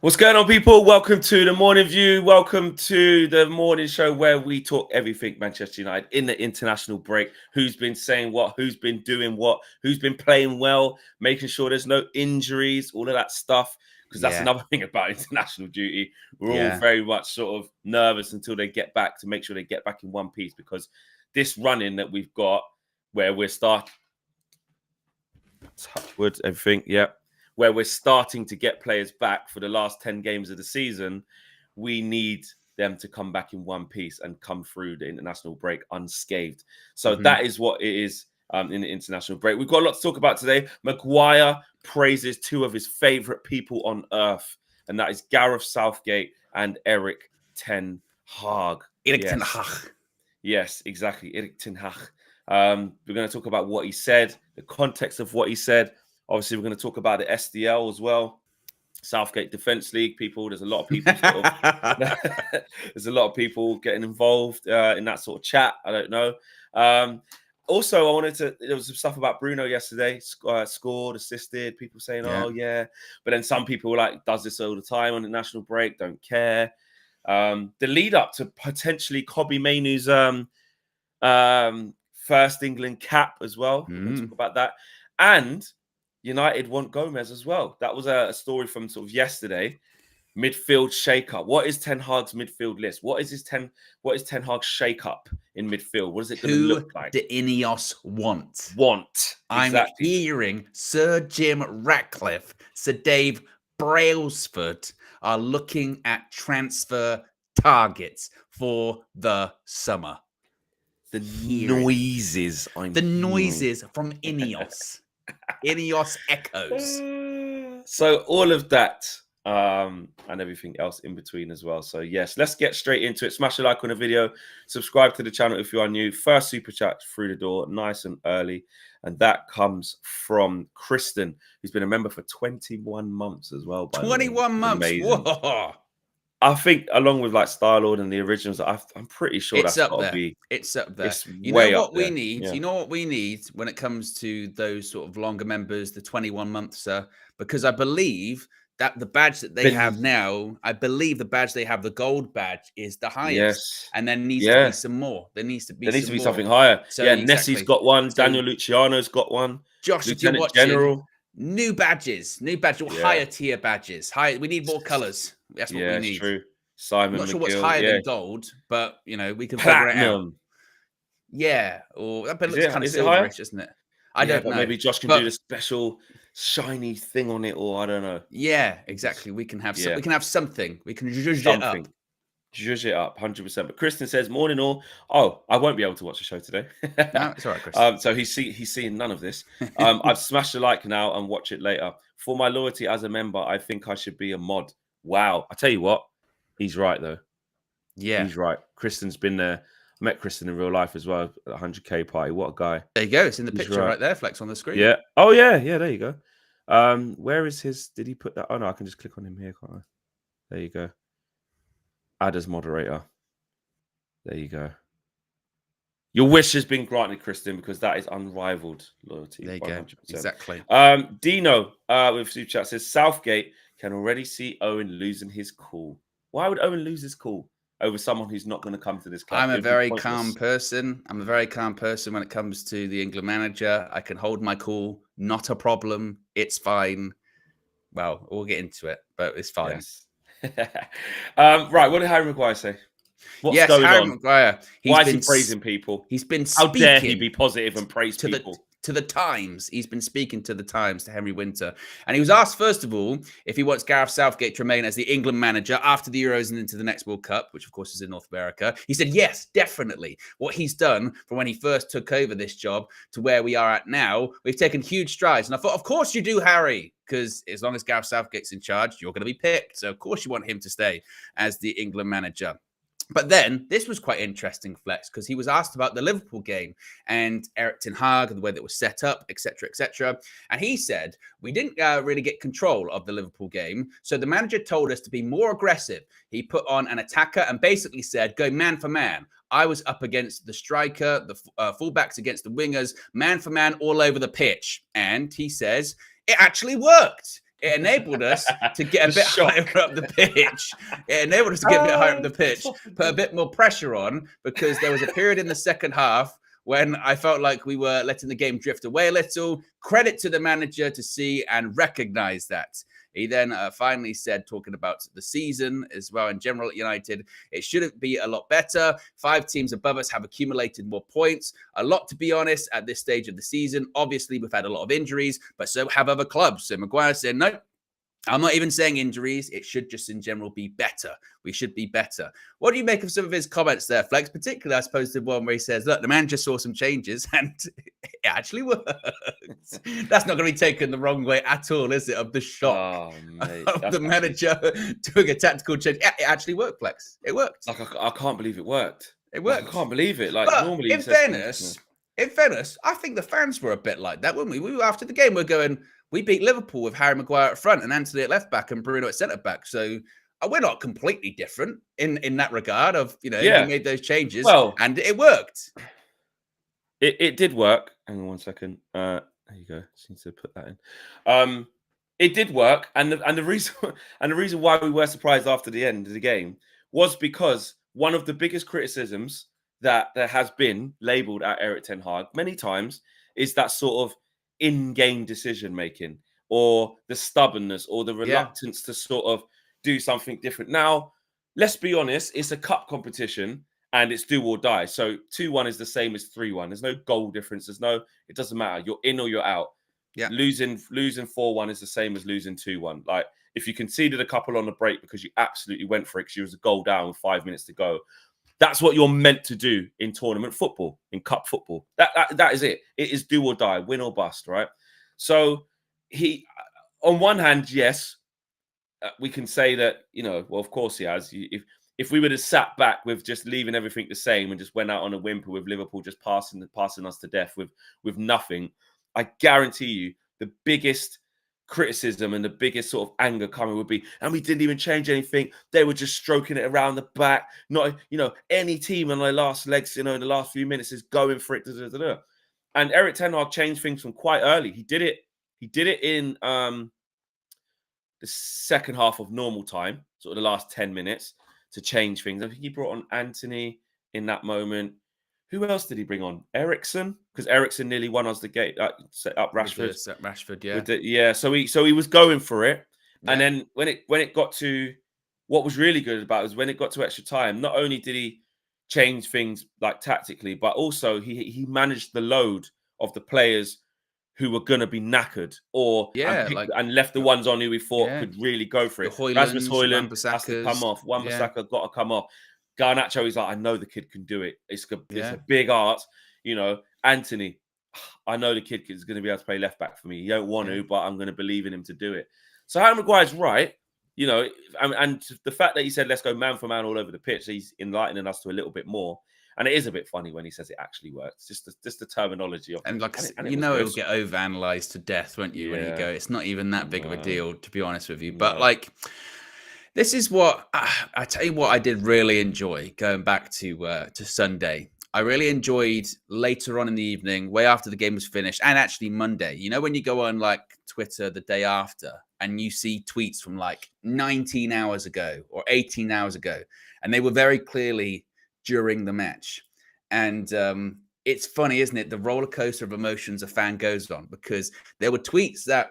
What's going on, people? Welcome to the Morning View. Welcome to the morning show where we talk everything Manchester United in the international break. Who's been saying what, who's been doing what, who's been playing well, making sure there's no injuries, all of that stuff. Because that's another thing about international duty. We're all very much sort of nervous until they get back to make sure they get back in one piece. Because this run-in that we've got where we're starting... Touch wood, everything, where we're starting to get players back for the last 10 games of the season, we need them to come back in one piece and come through the international break unscathed. So that is what it is in the international break. We've got a lot to talk about today. Maguire praises two of his favourite people on earth, and that is Gareth Southgate and Erik ten Hag. Ten Hag. Yes, exactly. Erik ten Hag. We're going to talk about what he said, the context of what he said. Obviously, we're going to talk about the SDL as well. Southgate Defence League, people. There's a lot of people. There's a lot of people getting involved in that sort of chat. I don't know. Also, I wanted to. There was some stuff about Bruno yesterday. Scored, assisted. People saying, "Oh yeah," but then some people were like, "Does this all the time on the national break? Don't care." The lead up to potentially Kobbie Mainoo's first England cap as well. We're going to talk about that, and United want Gomez as well. That was a story from sort of yesterday. Midfield shake-up. What is Ten Hag's midfield list? What is Ten Hag's shake-up in midfield? What is it going to look like? Who do INEOS want? Exactly. I'm hearing Sir Jim Ratcliffe, Sir Dave Brailsford are looking at transfer targets for the summer. The noises from INEOS. INEOS echoes. So all of that and everything else in between as well. So yes, let's get straight into it. Smash a like on the video. Subscribe to the channel if you are new. First super chat through the door, nice and early. And that comes from Kristen, who's been a member for 21 months as well. 21 months. Whoa. I think along with like Star Lord and the originals, I'm pretty sure that's got to be. It's up there. You know what we need? You know what we need when it comes to those sort of longer members, the 21 months, because I believe that the badge that they have now, I believe the badge they have, the gold badge, is the highest. Yes. And there needs to be some more. There needs to be something higher. So, Nessie's got one. So, Daniel Luciano's got one. Josh, Lieutenant General. New badges, higher tier badges. We need more colours. That's what we need. True. Simon, I'm not McGill, sure what's higher than gold, but we can Platinum. figure it out. Yeah, or that looks kind of silverish, isn't it? I don't know. Maybe Josh can do the special shiny thing on it, or I don't know. Yeah, exactly. We can have we can have something. We can zhuzh it up. Zhuzh it up, 100%. But Kristen says, morning all. Oh, I won't be able to watch the show today. No, it's all right, Chris. So he's seeing none of this. I've smashed a like now and watch it later. For my loyalty as a member, I think I should be a mod. Wow. I tell you what, he's right, though. Yeah. He's right. Kristen's been there. I met Kristen in real life as well at the 100K party. What a guy. There you go. It's in the picture right there, Flex, on the screen. Yeah. Oh, yeah. Yeah, there you go. Where is his... Did he put that... Oh, no, I can just click on him here, can't I? There you go. Add as moderator. There you go. Your wish has been granted, Kristen, because that is unrivaled loyalty. There you 100%. Go. Exactly. Dino with Super Chat says, Southgate can already see Owen losing his cool. Why would Owen lose his cool over someone who's not going to come to this club? I'm a very calm person. I'm a very calm person when it comes to the England manager. I can hold my cool. Not a problem. It's fine. Well, we'll get into it, but it's fine. Yes. Right, what did Harry Maguire say? What's going Harry on? Maguire. Why is he praising people? He's been speaking. How dare he be positive and praise people? To the Times. He's been speaking to the Times, to Henry Winter. And he was asked, first of all, if he wants Gareth Southgate to remain as the England manager after the Euros and into the next World Cup, which, of course, is in North America. He said, yes, definitely. What he's done from when he first took over this job to where we are at now, we've taken huge strides. And I thought, of course you do, Harry, because as long as Gareth Southgate's in charge, you're going to be picked. So, of course, you want him to stay as the England manager. But then this was quite interesting, Flex, because he was asked about the Liverpool game and Erik ten Hag and the way that was set up, etc., etc. And he said, we didn't really get control of the Liverpool game. So the manager told us to be more aggressive. He put on an attacker and basically said, go man for man. I was up against the striker, the fullbacks against the wingers, man for man all over the pitch. And he says, it actually worked. It enabled us to get a The bit shock. higher up the pitch. It enabled us to get a bit higher up the pitch, put a bit more pressure on, because there was a period in the second half when I felt like we were letting the game drift away a little. Credit to the manager to see and recognize that. He then finally said, talking about the season as well in general at United, it shouldn't be a lot better. 5 teams above us have accumulated more points. A lot, to be honest, at this stage of the season. Obviously, we've had a lot of injuries, but so have other clubs. So Maguire said, no, I'm not even saying injuries. It should just in general be better. We should be better. What do you make of some of his comments there, Flex? Particularly, I suppose, the one where he says, look, the manager saw some changes and it actually worked. That's not going to be taken the wrong way at all, is it? Of the shock of the manager doing a tactical change. Yeah, it actually worked, Flex. It worked. Like, I can't believe it worked. It worked. Like, I can't believe it. Like, but normally, in fairness, I think the fans were a bit like that, weren't we? We were, after the game, we're going, we beat Liverpool with Harry Maguire at front and Antony at left back and Bruno at centre back. So we're not completely different in that regard of, we made those changes and it worked. It did work. Hang on one second. There you go. Just need to put that in. It did work. And the reason why we were surprised after the end of the game was because one of the biggest criticisms that there has been labelled at Erik ten Hag many times is that sort of in-game decision making, or the stubbornness, or the reluctance to sort of do something different. Now, let's be honest, it's a cup competition and it's do or die. So 2-1 is the same as 3-1. There's no goal difference. It doesn't matter. You're in or you're out. Yeah. Losing 4-1 is the same as losing 2-1. Like, if you conceded a couple on the break because you absolutely went for it because you was a goal down with 5 minutes to go, that's what you're meant to do in tournament football, in cup football. That is it. It is do or die, win or bust, right? So he, on one hand, yes, we can say that, well, of course he has. If we would have sat back with just leaving everything the same and just went out on a whimper with Liverpool just passing us to death with nothing, I guarantee you the biggest criticism and the biggest sort of anger coming would be, and we didn't even change anything. They were just stroking it around the back. Not, any team on their last legs, in the last few minutes is going for it. And Erik ten Hag changed things from quite early. He did it in the second half of normal time, sort of the last 10 minutes, to change things. I think he brought on Antony in that moment. Who else did he bring on? Eriksen, because Eriksen nearly won us the game. Set up Rashford. Rashford, yeah. Yeah, so he was going for it. Yeah. And then when it got to, what was really good about it was when it got to extra time, not only did he change things like tactically, but also he managed the load of the players who were going to be knackered, and left the ones on who we thought could really go for it. Rasmus Højlund has to come off. Wan-Bissaka got to come off. Garnacho, he's like, I know the kid can do it. It's a big art, Antony, I know the kid is going to be able to play left back for me. He don't want to, but I'm going to believe in him to do it. So Harry Maguire's right, and the fact that he said let's go man for man all over the pitch, he's enlightening us to a little bit more. And it is a bit funny when he says it actually works. Just the terminology of it. And it'll get overanalyzed to death, won't you? When you go, it's not even that big of a deal, to be honest with you. But this is what I tell you. What I did really enjoy going back to Sunday. I really enjoyed later on in the evening, way after the game was finished, and actually Monday. When you go on like Twitter the day after and you see tweets from like 19 hours ago or 18 hours ago, and they were very clearly during the match. And it's funny, isn't it? The roller coaster of emotions a fan goes on, because there were tweets that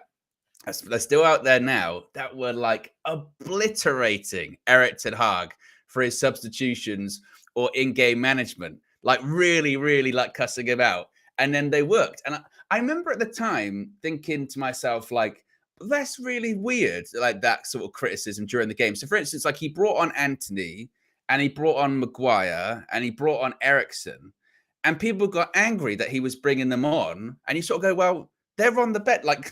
they're still out there now that were like obliterating Erik ten Hag for his substitutions or in-game management, like really, really like cussing him out. And then they worked. And I remember at the time thinking to myself, like, that's really weird, like that sort of criticism during the game. So for instance, like he brought on Antony and he brought on Maguire and he brought on Eriksen, and people got angry that he was bringing them on. And you sort of go, well, they're on the bet. Like,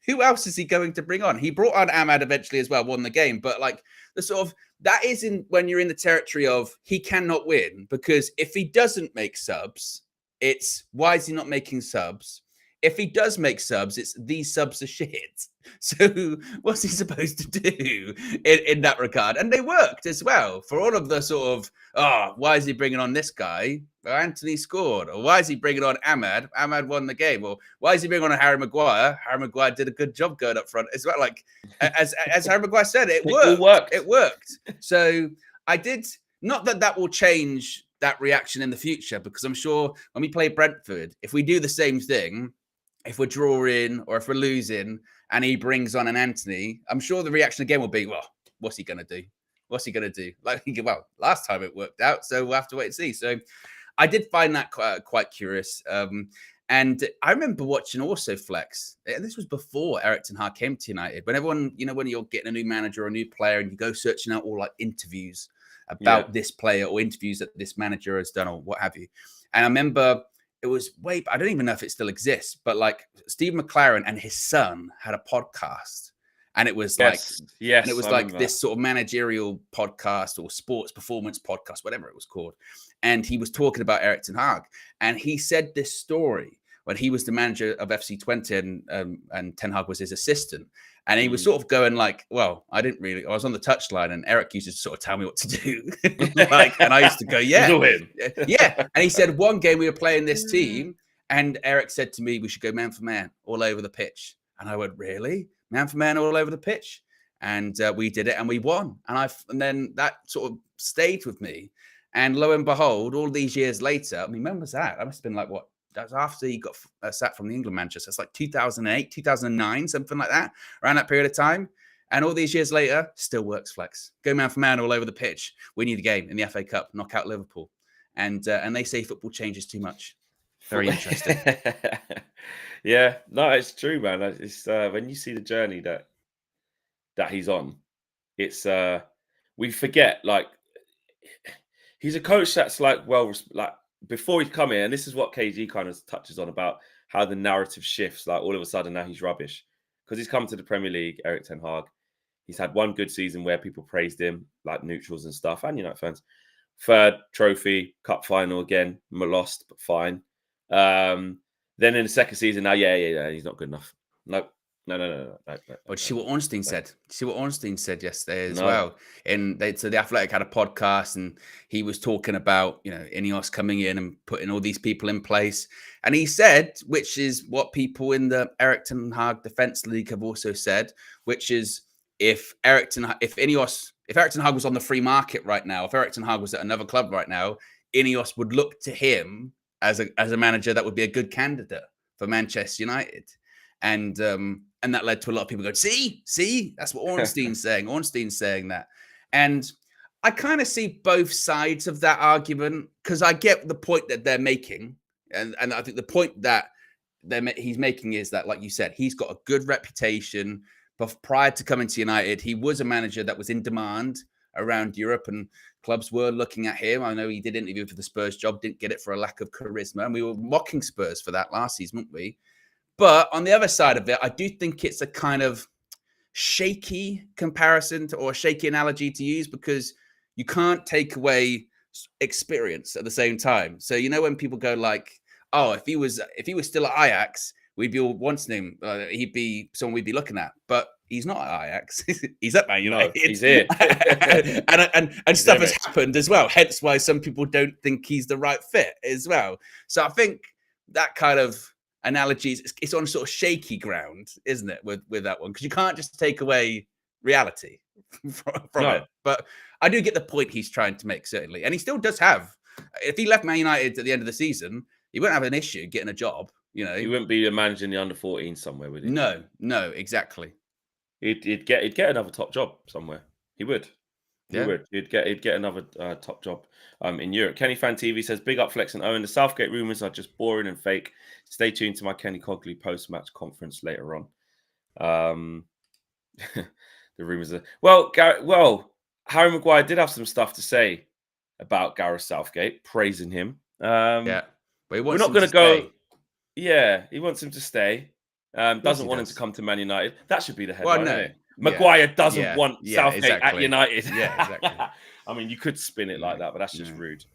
who else is he going to bring on? He brought on Ahmad eventually as well, won the game. But like the sort of, that isn't when you're in the territory of he cannot win, because if he doesn't make subs, it's why is he not making subs? If he does make subs, it's these subs are shit. So what's he supposed to do in that regard? And they worked as well for all of the sort of, why is he bringing on this guy? Well, Anthony scored. Or why is he bringing on Ahmad? Ahmad won the game. Or why is he bringing on Harry Maguire? Harry Maguire did a good job going up front. It's like, as Harry Maguire said, it worked. It worked. So I did, not that will change that reaction in the future, because I'm sure when we play Brentford, if we do the same thing, if we're drawing or if we're losing and he brings on an Anthony, I'm sure the reaction again will be, well, what's he going to do? What's he going to do? Like, well, last time it worked out, so we'll have to wait and see. So I did find that quite curious. And I remember watching also Flex. And this was before Erik ten Hag came to United. When everyone, when you're getting a new manager or a new player and you go searching out all like interviews about this player or interviews that this manager has done or what have you. And I remember it was I don't even know if it still exists, but like Steve McLaren and his son had a podcast. And it was and it was like this sort of managerial podcast or sports performance podcast, whatever it was called. And he was talking about Erik ten Hag. And he said this story when he was the manager of FC Twente and Ten Hag was his assistant. And he was sort of going like, well, I was on the touchline and Eric used to sort of tell me what to do. And I used to go, yeah. And he said, one game we were playing this team and Eric said to me, we should go man for man all over the pitch. And I went, really? Man for man all over the pitch? And we did it and we won. And then that sort of stayed with me. And lo and behold, all these years later, I mean, when was that? That must have been like, what? That was after he got sacked from the England manager. So it's like 2008, 2009, something like that, around that period of time. And all these years later, still works, Flex. Go man for man all over the pitch. Win you the game in the FA Cup, knock out Liverpool. And they say football changes too much. Very interesting. Yeah, no, it's true, man. It's when you see the journey that he's on, it's we forget, like, he's a coach that's like, well, like, before he'd come in, and this is what KG kind of touches on about how the narrative shifts. Like, all of a sudden now he's rubbish because he's come to the Premier League, Erik ten Hag. He's had one good season where people praised him, like neutrals and stuff, and United fans. Third trophy, cup final again, lost, but fine. Then in the second season, now, he's not good enough. No. Well, see what Ornstein said. See what Ornstein said yesterday as well. And so the Athletic had a podcast, and he was talking about INEOS coming in and putting all these people in place. And he said, which is what people in the Erik ten Hag Defence League have also said, which is if Erik ten Hag was on the free market right now, if Erik ten Hag was at another club right now, INEOS would look to him as a manager that would be a good candidate for Manchester United. And that led to a lot of people going, see, that's what Ornstein's saying. Ornstein's saying that. And I kind of see both sides of that argument, because I get the point that they're making. And I think the point that he's making is that, like you said, he's got a good reputation. But prior to coming to United, he was a manager that was in demand around Europe, and clubs were looking at him. I know he did interview for the Spurs job, didn't get it for a lack of charisma. And we were mocking Spurs for that last season, weren't we? But on the other side of it, I do think it's a kind of shaky comparison or a shaky analogy to use, because you can't take away experience at the same time. So, when people go like, oh, if he was still at Ajax, we'd be all wanting him. He'd be someone we'd be looking at. But he's not at Ajax. He's at Man United. No, he's here. and stuff has happened as well. Hence why some people don't think he's the right fit as well. So I think that kind of analogies, it's on sort of shaky ground, isn't it, with that one? Because you can't just take away reality from it. But I do get the point he's trying to make, certainly. And he still does have, if he left Man United at the end of the season, he wouldn't have an issue getting a job. He wouldn't be managing the under 14 somewhere, would he? No, exactly. He'd get another top job somewhere. He would. He would. He'd get another top job in Europe. Kenny Fan TV says, big up Flex and Owen. The Southgate rumours are just boring and fake. Stay tuned to my Kenny Cogley post-match conference later on. The rumours are... Harry Maguire did have some stuff to say about Gareth Southgate, praising him. But we're not going to go... Yeah, he wants him to stay. Doesn't want him to come to Man United. That should be the headline. Well, no. Maguire doesn't want Southgate at United. Yeah, exactly. I mean, you could spin it like that, but that's just rude.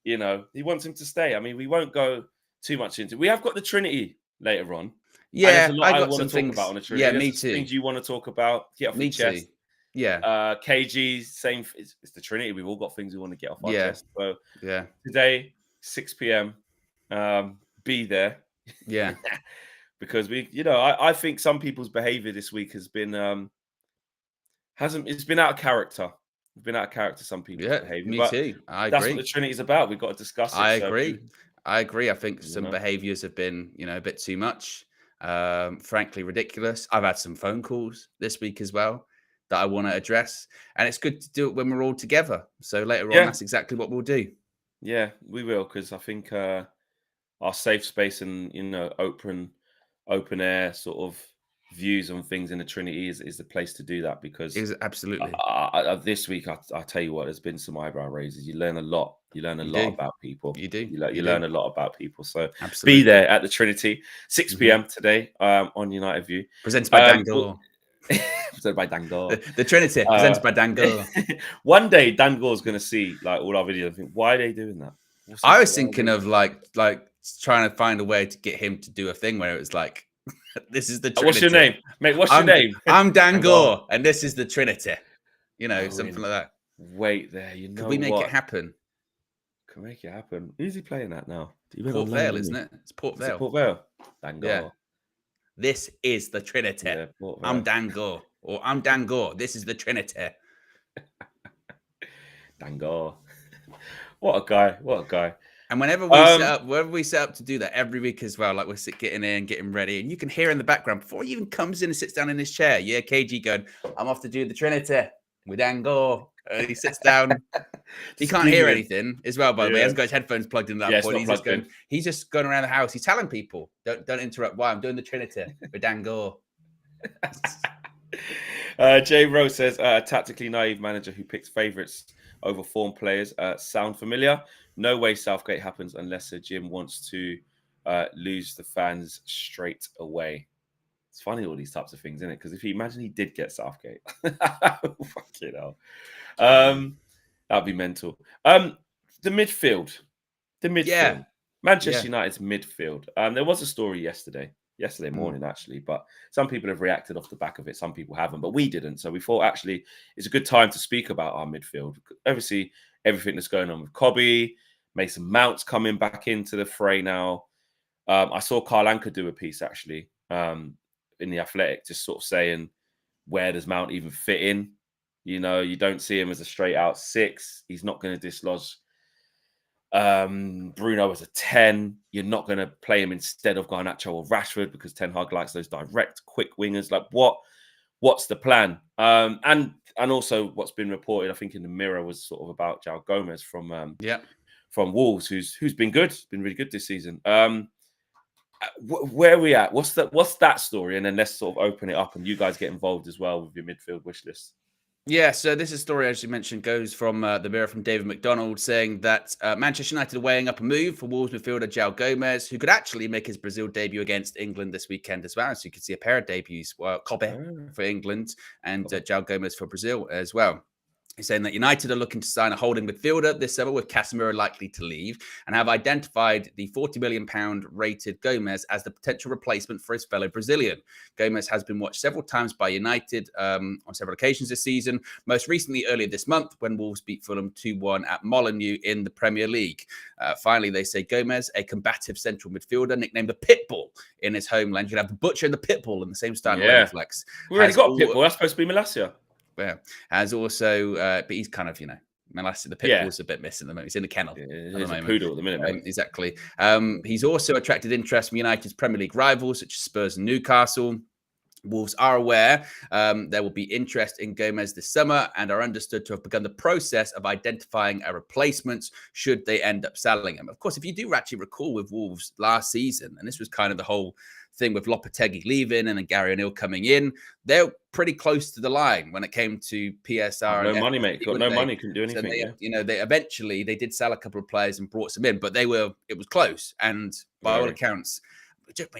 He wants him to stay. I mean, we won't go too much into it. We have got the Trinity later on. Yeah, I want to talk about on the Trinity. Yeah, me too. Things you want to talk about. Get off your chest. Yeah. KG, same. It's the Trinity. We've all got things we want to get off our Yeah. chest. So Yeah. today, 6 p.m. Be there. Yeah. Because I think some people's behavior this week has been it's been out of character. It's been out of character, some people's Yeah. behavior. Me But too. I that's what the agree. Trinity is about. We've got to discuss it. I So, agree. I agree. I think you some know, behaviors have been, a bit too much. Frankly, ridiculous. I've had some phone calls this week as well that I want to address. And it's good to do it when we're all together. So later on, yeah, that's exactly what we'll do. yeah, we will, because I think our safe space and open air sort of views on things in the Trinity is the place to do that, because Is absolutely. this week I tell you what, there's been some eyebrow raises. You learn a lot. You learn a You lot do. about people. You do. You You learn do. a lot about people. So Absolutely. be there at the Trinity, 6 Mhm. p.m. today on United View. Presented by Dango. Presented by Dango. The Trinity, presented by Dango. One day Dango's going to see like all our videos and think, why are they doing that? I was thinking of like trying to find a way to get him to do a thing where it was like, this is the Trinity. What's your name, mate? What's your name? I'm Dango, and this is the Trinity. Something like that. Wait there. Could we make it happen? Can make it happen. Who's he playing at now? Port Vale, isn't it? It's Port Vale. Port Vale. Dango. Yeah. This is the Trinity. Yeah, I'm Dango, or I'm Dango. This is the Trinity. Dango. What a guy. What a guy. And whenever we set up to do that every week as well, like we're getting in, getting ready, and you can hear in the background before he even comes in and sits down in his chair. Yeah, KG going, I'm off to do the Trinity with Dango. And he sits down. He can't hear anything as well, by the way. He hasn't got his headphones plugged in at that point. He's just going around the house. He's telling people, don't interrupt. Why I'm doing the Trinity with Dango. Jay Rose says, a tactically naive manager who picks favourites over form players. Sound familiar? No way Southgate happens unless a Jim wants to lose the fans straight away. It's funny, all these types of things, isn't it? Because if you imagine he did get Southgate, fucking hell, that'd be mental. The midfield, Yeah. Manchester United's midfield. There was a story yesterday morning, actually, but some people have reacted off the back of it. Some people haven't, but we didn't. So we thought actually it's a good time to speak about our midfield. Obviously, everything that's going on with Cobby, Mason Mount's coming back into the fray now. I saw Carl Anka do a piece actually in the Athletic, just sort of saying, where does Mount even fit in? You don't see him as a straight out 6. He's not going to dislodge Bruno as a 10. You're not going to play him instead of Garnacho or Rashford because Ten Hag likes those direct, quick wingers. Like, what's the plan? And also what's been reported, I think in the Mirror, was sort of about João Gomez from Wolves, who's been good, been really good this season. Where are we at? What's that story? And then let's sort of open it up and you guys get involved as well with your midfield wish list. Yeah, so this is story, as you mentioned, goes from the Mirror from David McDonald, saying that Manchester United are weighing up a move for Wolves midfielder João Gomez, who could actually make his Brazil debut against England this weekend as well. So you can see a pair of debuts, Cobby for England and João Gomez for Brazil as well. He's saying that United are looking to sign a holding midfielder this summer, with Casemiro likely to leave, and have identified the £40 million rated Gomez as the potential replacement for his fellow Brazilian. Gomez has been watched several times by United on several occasions this season, most recently earlier this month when Wolves beat Fulham 2-1 at Molineux in the Premier League. Finally, they say Gomez, a combative central midfielder nicknamed the Pitbull in his homeland. You can have the Butcher and the Pitbull in the same starting line flex. We already got Pitbull. That's supposed to be Malacia. Yeah, has also, but he's kind of, Malacia, the Pitbull's a bit missing at the moment. He's in the kennel. He's a poodle at the minute, mate. Exactly. He's also attracted interest from United's Premier League rivals, such as Spurs and Newcastle. Wolves are aware there will be interest in Gomez this summer and are understood to have begun the process of identifying a replacement should they end up selling him. Of course, if you do actually recall with Wolves last season, and this was kind of the whole thing with Lopetegui leaving and then Gary O'Neill coming in, they're pretty close to the line when it came to PSR. No money, mate. Got no money, couldn't do anything. So they eventually did sell a couple of players and brought some in, but it was close. And by all accounts,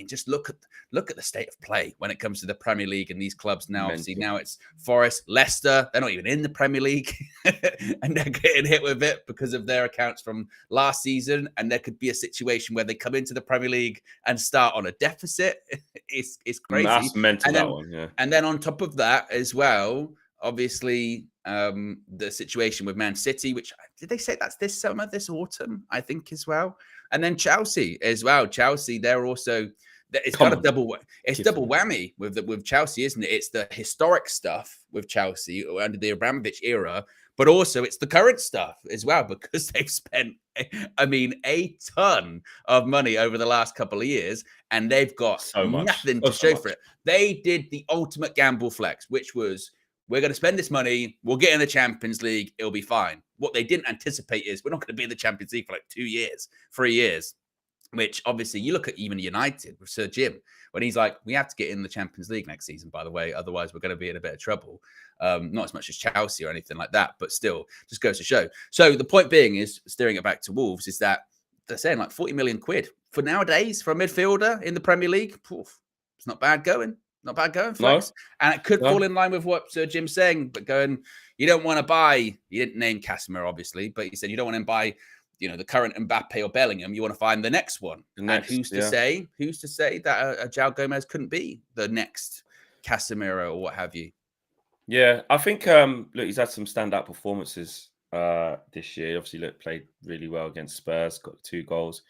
just look at the state of play when it comes to the Premier League and these clubs now. Obviously, now it's Forest, Leicester. They're not even in the Premier League, and they're getting hit with it because of their accounts from last season. And there could be a situation where they come into the Premier League and start on a deficit. It's crazy. That's mental, that one. Yeah. And then on top of that as well, Obviously, the situation with Man City, which did they say that's this summer, this autumn, I think as well. And then Chelsea as well. Chelsea, they're also it's Come got a on, double whammy with Chelsea, isn't it? It's the historic stuff with Chelsea under the Abramovich era, but also it's the current stuff as well because they've spent, I mean, a ton of money over the last couple of years, and they've got so much, nothing to so show much. for it. They did the ultimate gamble flex, which was, we're going to spend this money. We'll get in the Champions League. It'll be fine. What they didn't anticipate is we're not going to be in the Champions League for like 2 years, 3 years, which obviously you look at even United with Sir Jim, when he's like, we have to get in the Champions League next season, by the way. Otherwise, we're going to be in a bit of trouble. Not as much as Chelsea or anything like that, but still just goes to show. So the point being is, steering it back to Wolves, is that they're saying like 40 million quid for nowadays for a midfielder in the Premier League. Poof, it's not bad going. Not bad going, Flex. No, and it could fall in line with what Sir Jim's saying, but going, you don't want to buy, he didn't name Casemiro, obviously, but he said you don't want to buy, the current Mbappe or Bellingham. You want to find the next one. And who's to say that a João Gomez couldn't be the next Casemiro or what have you? Yeah, I think, look, he's had some standout performances this year. Obviously, played really well against Spurs, got 2 goals.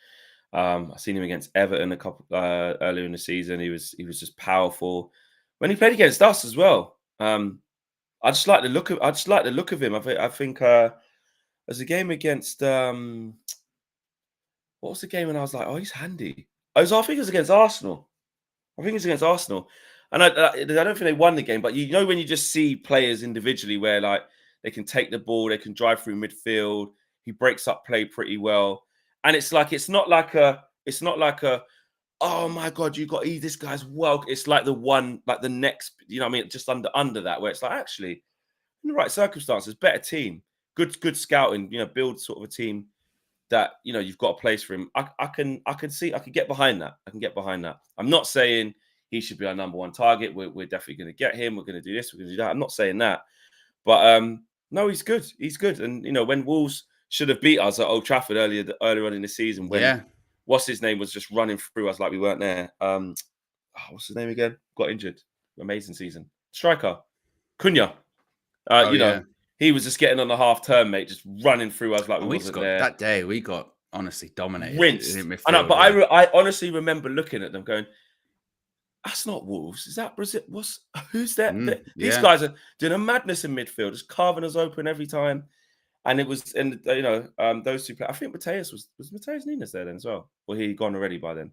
I've seen him against Everton a couple earlier in the season. He was just powerful. When he played against us as well, I just like the look of him. I think there's a game against what was the game when I was like, oh, he's handy. I think it was against Arsenal. And I don't think they won the game, but when you just see players individually where like they can take the ball, they can drive through midfield. He breaks up play pretty well. And it's not like a, oh my God, this guy's well. It's like the next, just under that, where it's like, actually, in the right circumstances, better team, good scouting, build sort of a team that, you've got a place for him. I can get behind that. I'm not saying he should be our number 1 target. We're definitely going to get him. We're going to do this. We're going to do that. I'm not saying that, but no, he's good. And when Wolves should have beat us at Old Trafford earlier on in the season when what's his name was just running through us like we weren't there. What's his name again? Got injured. Amazing season. Striker. Cunha. He was just getting on the half turn, mate, just running through us like we wasn't there. That day we got honestly dominated. Rinsed. I know, but I honestly remember looking at them going, that's not Wolves. Is that Brazil? Who's that? These guys are doing a madness in midfield, just carving us open every time. And it was, those 2 players. I think Mateus was Mateus Nunes there then as well, or he gone already by then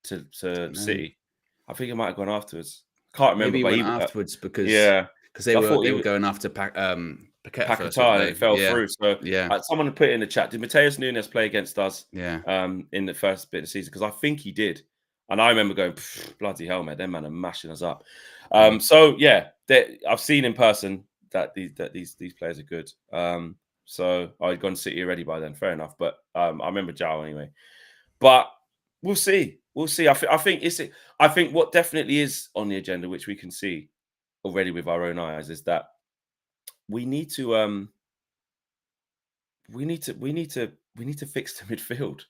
to City. I think he might have gone afterwards. Can't remember. Maybe he went afterwards because they were going after Paquetá and it fell through. So someone put it in the chat. Did Mateus Nunes play against us? In the first bit of the season, because I think he did. And I remember going, bloody hell, man, them man are mashing us up. So yeah, I've seen in person that these players are good. So I'd gone City already by then. Fair enough. But I remember João anyway. But we'll see. I think what definitely is on the agenda, which we can see already with our own eyes, is that we need to fix the midfield.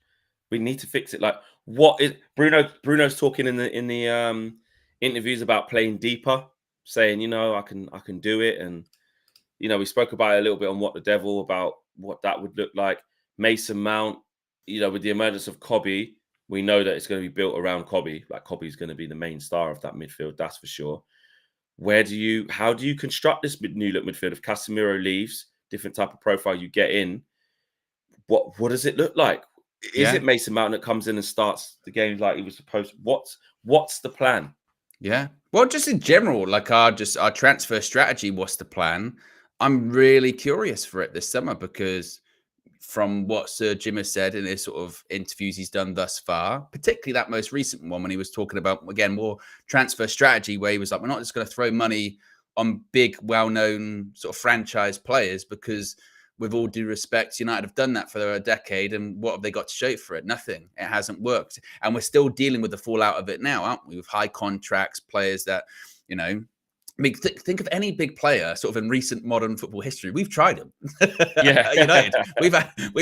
We need to fix it. Like, what is Bruno's talking in the interviews about playing deeper, saying, I can do it. And, we spoke about it a little bit on What the Devil, about what that would look like. Mason Mount, with the emergence of Kobe, we know that it's going to be built around Kobe. Like, Kobe's going to be the main star of that midfield, that's for sure. How do you construct this new look midfield? If Casemiro leaves, different type of profile you get in, what does it look like? Is it Mason Mount that comes in and starts the game like he was supposed? What's the plan? Yeah. Well, just in general, like our transfer strategy, what's the plan? I'm really curious for it this summer because from what Sir Jim has said in his sort of interviews he's done thus far, particularly that most recent one when he was talking about, again, more transfer strategy, where he was like, we're not just going to throw money on big, well-known sort of franchise players because, with all due respect, United have done that for a decade, and what have they got to show for it? Nothing. It hasn't worked. And we're still dealing with the fallout of it now, aren't we? With high contracts, players that, I mean, think of any big player sort of in recent modern football history. We've tried them. United. We've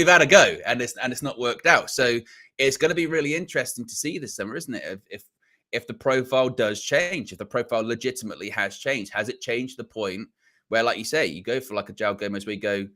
had a go, and it's not worked out. So it's going to be really interesting to see this summer, isn't it? if the profile does change, if the profile legitimately has changed. Has it changed to the point where, like you say, you go for like a João Gomez, where you go,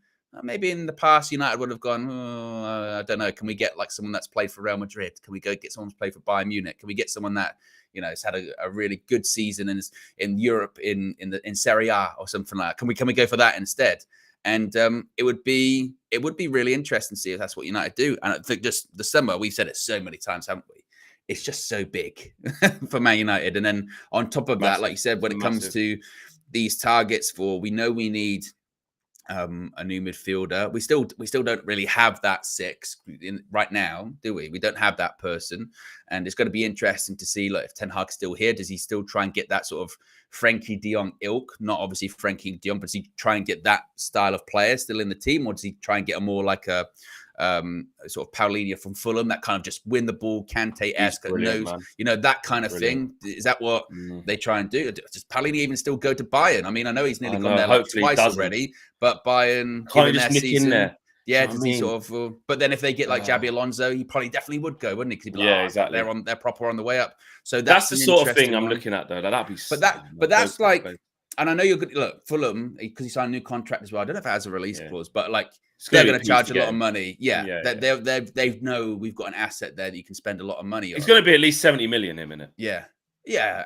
maybe in the past United would have gone, I don't know, can we get like someone that's played for Real Madrid? Can we go get someone who's played for Bayern Munich? Can we get someone that, you know, has had a really good season and is in Europe in Serie A or something like that? Can we go for that instead? And it would be really interesting to see if that's what United do. And I think just the summer, we've said it so many times, haven't we? It's just so big for Man United. And then on top of that, like you said, when it comes to these targets we know we need a new midfielder. We still don't really have that six right now, do we? We don't have that person, and it's going to be interesting to see, like, if Ten Hag's still here, does he still try and get that sort of Frankie de Jong ilk? Not obviously Frankie de Jong, but does he try and get that style of player still in the team, or does he try and get a more like a sort of Paulinho from Fulham, that kind of just win the ball, Kante-esque, knows, you know, that kind of thing? Is that what they try and do? Does Paulinho even still go to Bayern? I mean, I know he's nearly gone there like twice already, but Bayern, can't just nick in there. Yeah, does he sort of? But then if they get like Xabi Alonso, he probably definitely would go, wouldn't he? Because he'd be like, exactly. They're proper on the way up. So that's the sort of thing I'm looking at, though. That'd be. But that's like, and I know you're good. Look, Fulham, because he signed a new contract as well. I don't know if it has a release clause, but like, they're going to charge a lot of money. They know we've got an asset there that you can spend a lot of money on. It's going to be at least 70 million in a minute. Yeah.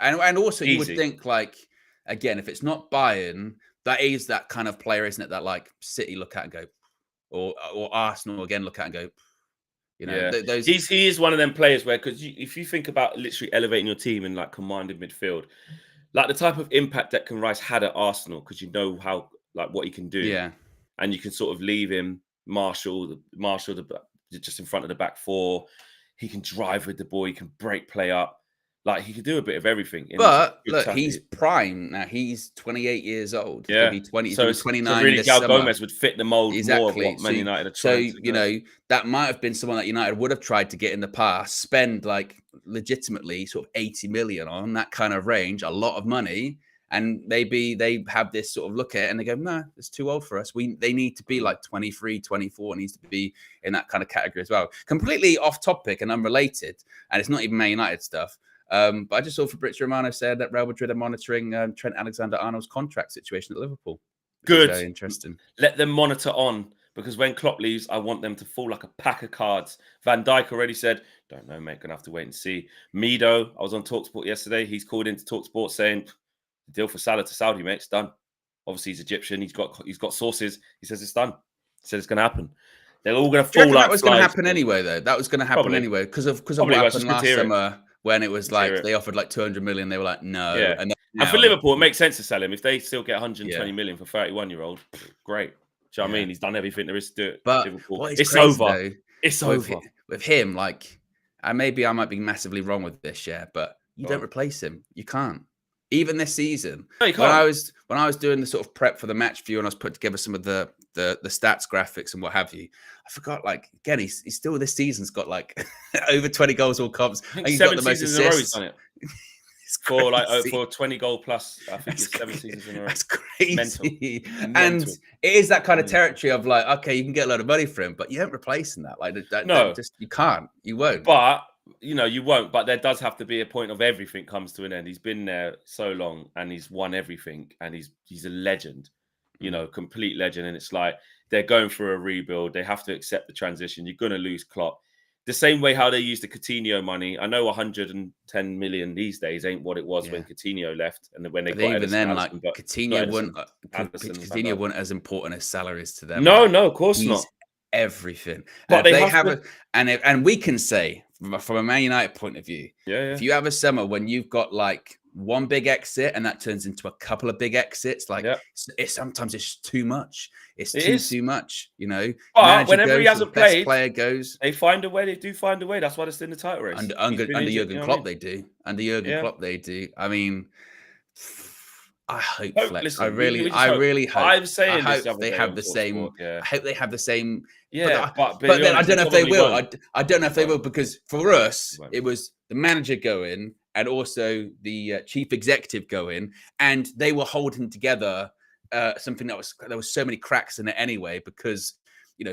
And also you would think, like, again, if it's not Bayern, that is that kind of player, isn't it? That like City look at and go, or Arsenal again look at and go, you know, he is one of them players where, because if you think about literally elevating your team in like commanded midfield, like the type of impact that Declan Rice had at Arsenal, because you know how, like, what he can do. Yeah. And you can sort of leave him Marshall just in front of the back four. He can drive with the ball. He can break play up. Like, he can do a bit of everything. But look, he's prime now. He's 28 years old. Yeah, he'll be 20. So 29. So really, João Gomez would fit the mold more of exactly. what Man United are so trying to you know, that might have been someone that United would have tried to get in the past, spend like legitimately sort of 80 million on that kind of range, a lot of money. And maybe they have this sort of look at it and they go, no, it's too old for us. They need to be like 23, 24, needs to be in that kind of category as well. Completely off topic and unrelated. And it's not even Man United stuff. But I just saw Fabrizio Romano said that Real Madrid are monitoring Trent Alexander-Arnold's contract situation at Liverpool. Good. Very interesting. Let them monitor on, because when Klopp leaves, I want them to fall like a pack of cards. Van Dijk already said, don't know, mate, gonna have to wait and see. Mido, I was on TalkSport yesterday. He's called into TalkSport saying, the deal for Salah to Saudi, mate, it's done. Obviously, he's Egyptian. He's got sources. He says it's done. He said it's going to happen. They're all going to fall like that was going to happen anyway, though. That was going to happen anyway because of what happened last summer when it was like they offered like 200 million. They were like, no. Yeah. And for Liverpool, it makes sense to sell him. If they still get 120 million for 31-year-old, great. Do you know what I mean? He's done everything there is to do it. But Liverpool. It's over. Though, it's over. With him, like, and maybe I might be massively wrong with this, but you don't replace him. You can't. Even this season, no, you can't. When I was doing the sort of prep for the match view and I was putting together some of the stats graphics and what have you, I forgot, like, again, he's still this season's got like over 20 goals all comps. I think he's got the most assists. In a row he's done it. For like for 20 goal plus, I think it's 7 seasons in a row. That's crazy. Mental. And it is that kind of territory of like, okay, you can get a lot of money for him, but you don't replace him that. Like, you can't, you won't. But you know, you won't, but there does have to be a point of everything comes to an end. He's been there so long and he's won everything and he's a legend, you know, complete legend. And it's like they're going through a rebuild. They have to accept the transition. You're going to lose Klopp. The same way how they use the Coutinho money. I know 110 million these days ain't what it was when Coutinho left and when they got even then, like, Coutinho wasn't as important as salaries to them. No, of course not. Everything. But they have and we can say from a Man United point of view, if you have a summer when you've got like one big exit and that turns into a couple of big exits, like sometimes it's too much. It's too much, you know. But whenever he hasn't played, player goes. They find a way. They do find a way. That's why they're still in the title race. Under Jurgen Klopp, they do. Under Jurgen Klopp, they do. I mean, I hope Flex. Listen, I really hope. I'm saying I hope they have the same. I hope they have the same. Yeah, but then I don't know if they will. I don't know if they will, because for us, it was the manager going and also the chief executive going, and they were holding together something there was so many cracks in it anyway, because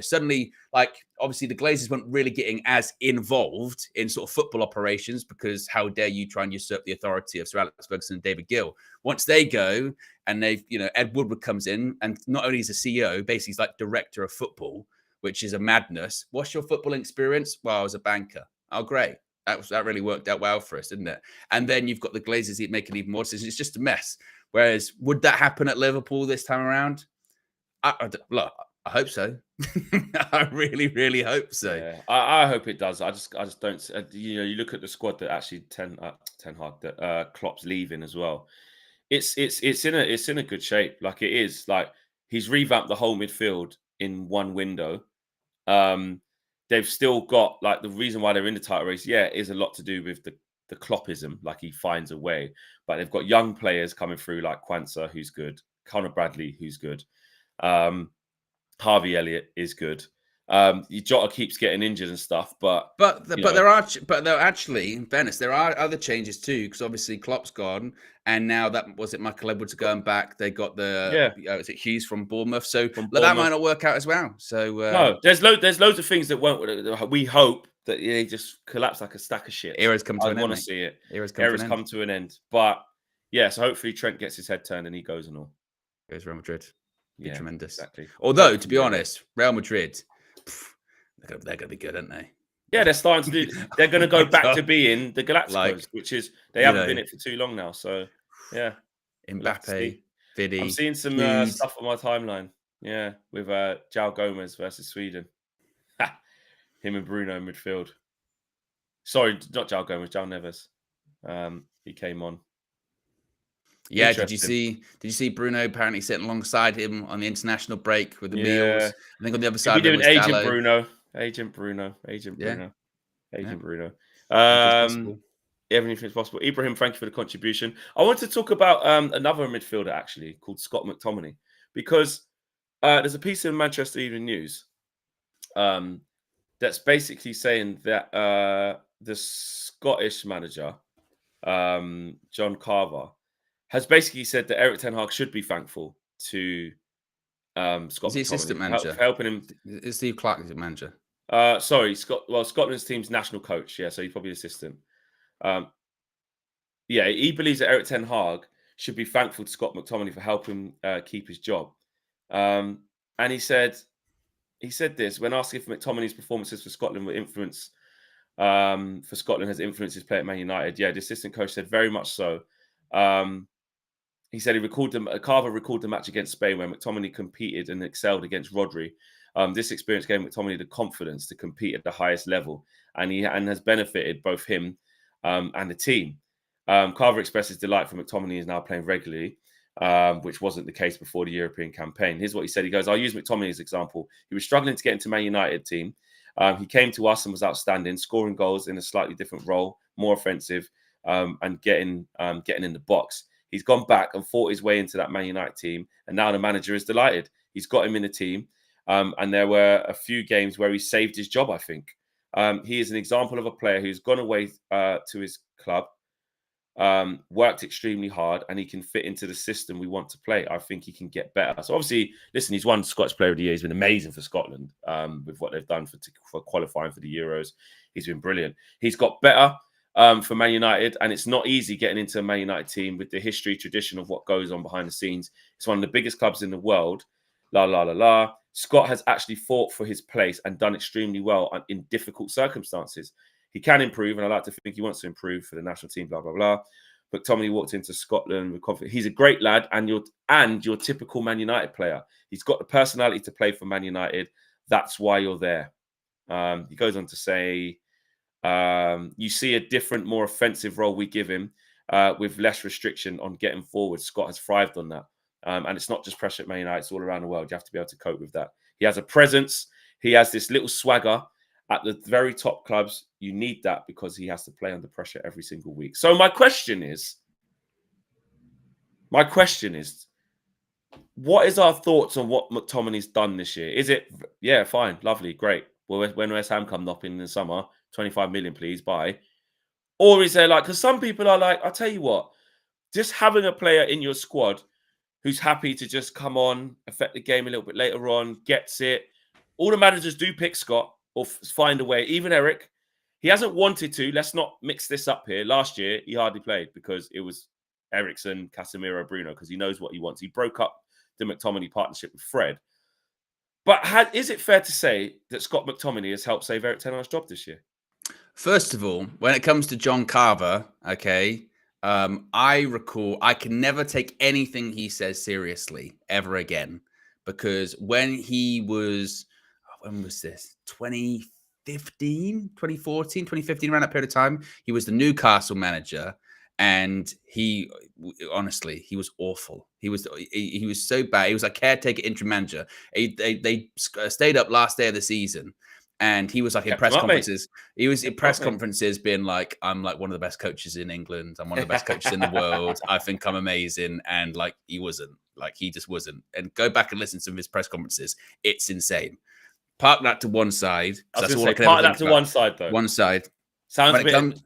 suddenly, like, obviously the Glazers weren't really getting as involved in sort of football operations because how dare you try and usurp the authority of Sir Alex Ferguson and David Gill. Once they go and Ed Woodward comes in, and not only is a CEO, basically he's like director of football, which is a madness. What's your footballing experience? Well, I was a banker. Oh, great. That really worked out well for us, didn't it? And then you've got the Glazers making even more decisions. It's just a mess. Whereas, would that happen at Liverpool this time around? Look, I hope so. I really, really hope so. Yeah, I hope it does. I just don't. You look at the squad that actually Ten Hag that Klopp's leaving as well. It's in a good shape. Like it is. Like he's revamped the whole midfield in one window. They've still got like the reason why they're in the title race. Yeah, is a lot to do with the Kloppism. Like he finds a way, but they've got young players coming through like Kwanzaa, who's good, Conor Bradley, who's good, Harvey Elliott is good. Jota keeps getting injured and stuff, but there are actually, in fairness, there are other changes too, because obviously Klopp's gone, and now Michael Edwards going back. They got is it Hughes from Bournemouth, so that might not work out as well. So no, there's loads of things that won't. We hope that they just collapse like a stack of shit. Era's come to an end. I want to see it. Era's come to an end, but yeah. So hopefully Trent gets his head turned and he goes and all. Goes Real Madrid. Be tremendous. Exactly. Although, to be honest, Real Madrid, they're going to be good, aren't they? Yeah, they're starting to do. They're going to go back to being the Galacticos, which is they haven't been it for too long now. So yeah, Mbappe, Vidi. I'm seeing some stuff on my timeline. Yeah, with João Gomez versus Sweden. Him and Bruno in midfield. Sorry, not João Gomez, João Neves. He came on. Yeah, did you see Bruno apparently sitting alongside him on the international break with the meals? I think on the other side doing was Agent Dallo. Agent Bruno. Everything's possible. Ibrahim, thank you for the contribution. I want to talk about another midfielder actually called Scott McTominay, because there's a piece in Manchester Evening News that's basically saying that the Scottish manager, John Carver, has basically said that Eric Ten Hag should be thankful to Scott. Is he assistant manager? Helping him. Is Steve Clark the manager? Sorry, Scotland's team's national coach. Yeah, so he's probably assistant. Yeah, he believes that Eric Ten Hag should be thankful to Scott McTominay for helping keep his job. And he said this when asked if McTominay's performances for Scotland were influenced for Scotland has influenced his play at Man United. Yeah, the assistant coach said very much so. He said Carver recalled the match against Spain where McTominay competed and excelled against Rodri. This experience gave McTominay the confidence to compete at the highest level, and has benefited both him and the team. Carver expressed his delight for McTominay is now playing regularly, which wasn't the case before the European campaign. Here's what he said. He goes, I'll use McTominay as an example. He was struggling to get into Man United team. He came to us and was outstanding, scoring goals in a slightly different role, more offensive, and getting in the box. He's gone back and fought his way into that Man United team, and now the manager is delighted. He's got him in the team, and there were a few games where he saved his job, I think. He is an example of a player who's gone away to his club, worked extremely hard, and he can fit into the system we want to play. I think he can get better. So obviously, listen, he's won Scottish Player of the Year. He's been amazing for Scotland with what they've done for qualifying for the Euros. He's been brilliant. He's got better for Man United, and it's not easy getting into a Man United team with the history, tradition of what goes on behind the scenes. It's one of the biggest clubs in the world. Scott has actually fought for his place and done extremely well in difficult circumstances. He can improve, and I like to think he wants to improve for the national team, blah, blah, blah. But McTominay walked into Scotland with confidence. He's a great lad, and your typical Man United player. He's got the personality to play for Man United. That's why you're there. He goes on to say, you see a different, more offensive role we give him with less restriction on getting forward. Scott has thrived on that. And it's not just pressure at Man United, it's all around the world. You have to be able to cope with that. He has a presence. He has this little swagger. At the very top clubs, you need that because he has to play under pressure every single week. So my question is, what is our thoughts on what McTominay's done this year? Is it, yeah, fine, lovely, great. Well, when West Ham come knocking in the summer, 25 million, please, bye. Or is there because some people are like, I'll tell you what, just having a player in your squad who's happy to just come on, affect the game a little bit later on, gets it, all the managers do pick Scott or find a way. Even Eric, he hasn't wanted to. Let's not mix this up here. Last year, he hardly played because it was Eriksen, Casemiro, Bruno, because he knows what he wants. He broke up the McTominay partnership with Fred. But is it fair to say that Scott McTominay has helped save Eric Ten Hag's job this year? First of all, when it comes to John Carver, okay, I recall I can never take anything he says seriously ever again, because when was this? 2015, 2014, 2015, around that period of time, he was the Newcastle manager. And he was awful. He was so bad. He was like caretaker interim manager. They stayed up last day of the season, and he was like in press conferences. He was in press conferences being like, "I'm like one of the best coaches in England. I'm one of the best coaches in the world. I think I'm amazing." And like he just wasn't. And go back and listen to some of his press conferences. It's insane. Park that to one side. That's all I can ever think about. One side though. One side. Sounds a bit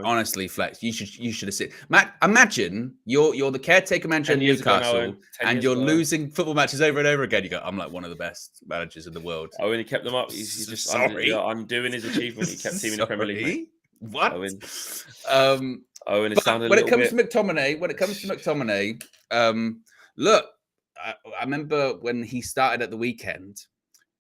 honestly, Flex, you should have seen. Matt, imagine you're the caretaker manager in Newcastle, and you're losing football matches over and over again. You go, I'm like one of the best managers in the world. Owen, he kept them up. He's just undoing his achievement. He kept team in the Premier League. Mate. What? Owen, when it comes to McTominay, look, I remember when he started at the weekend,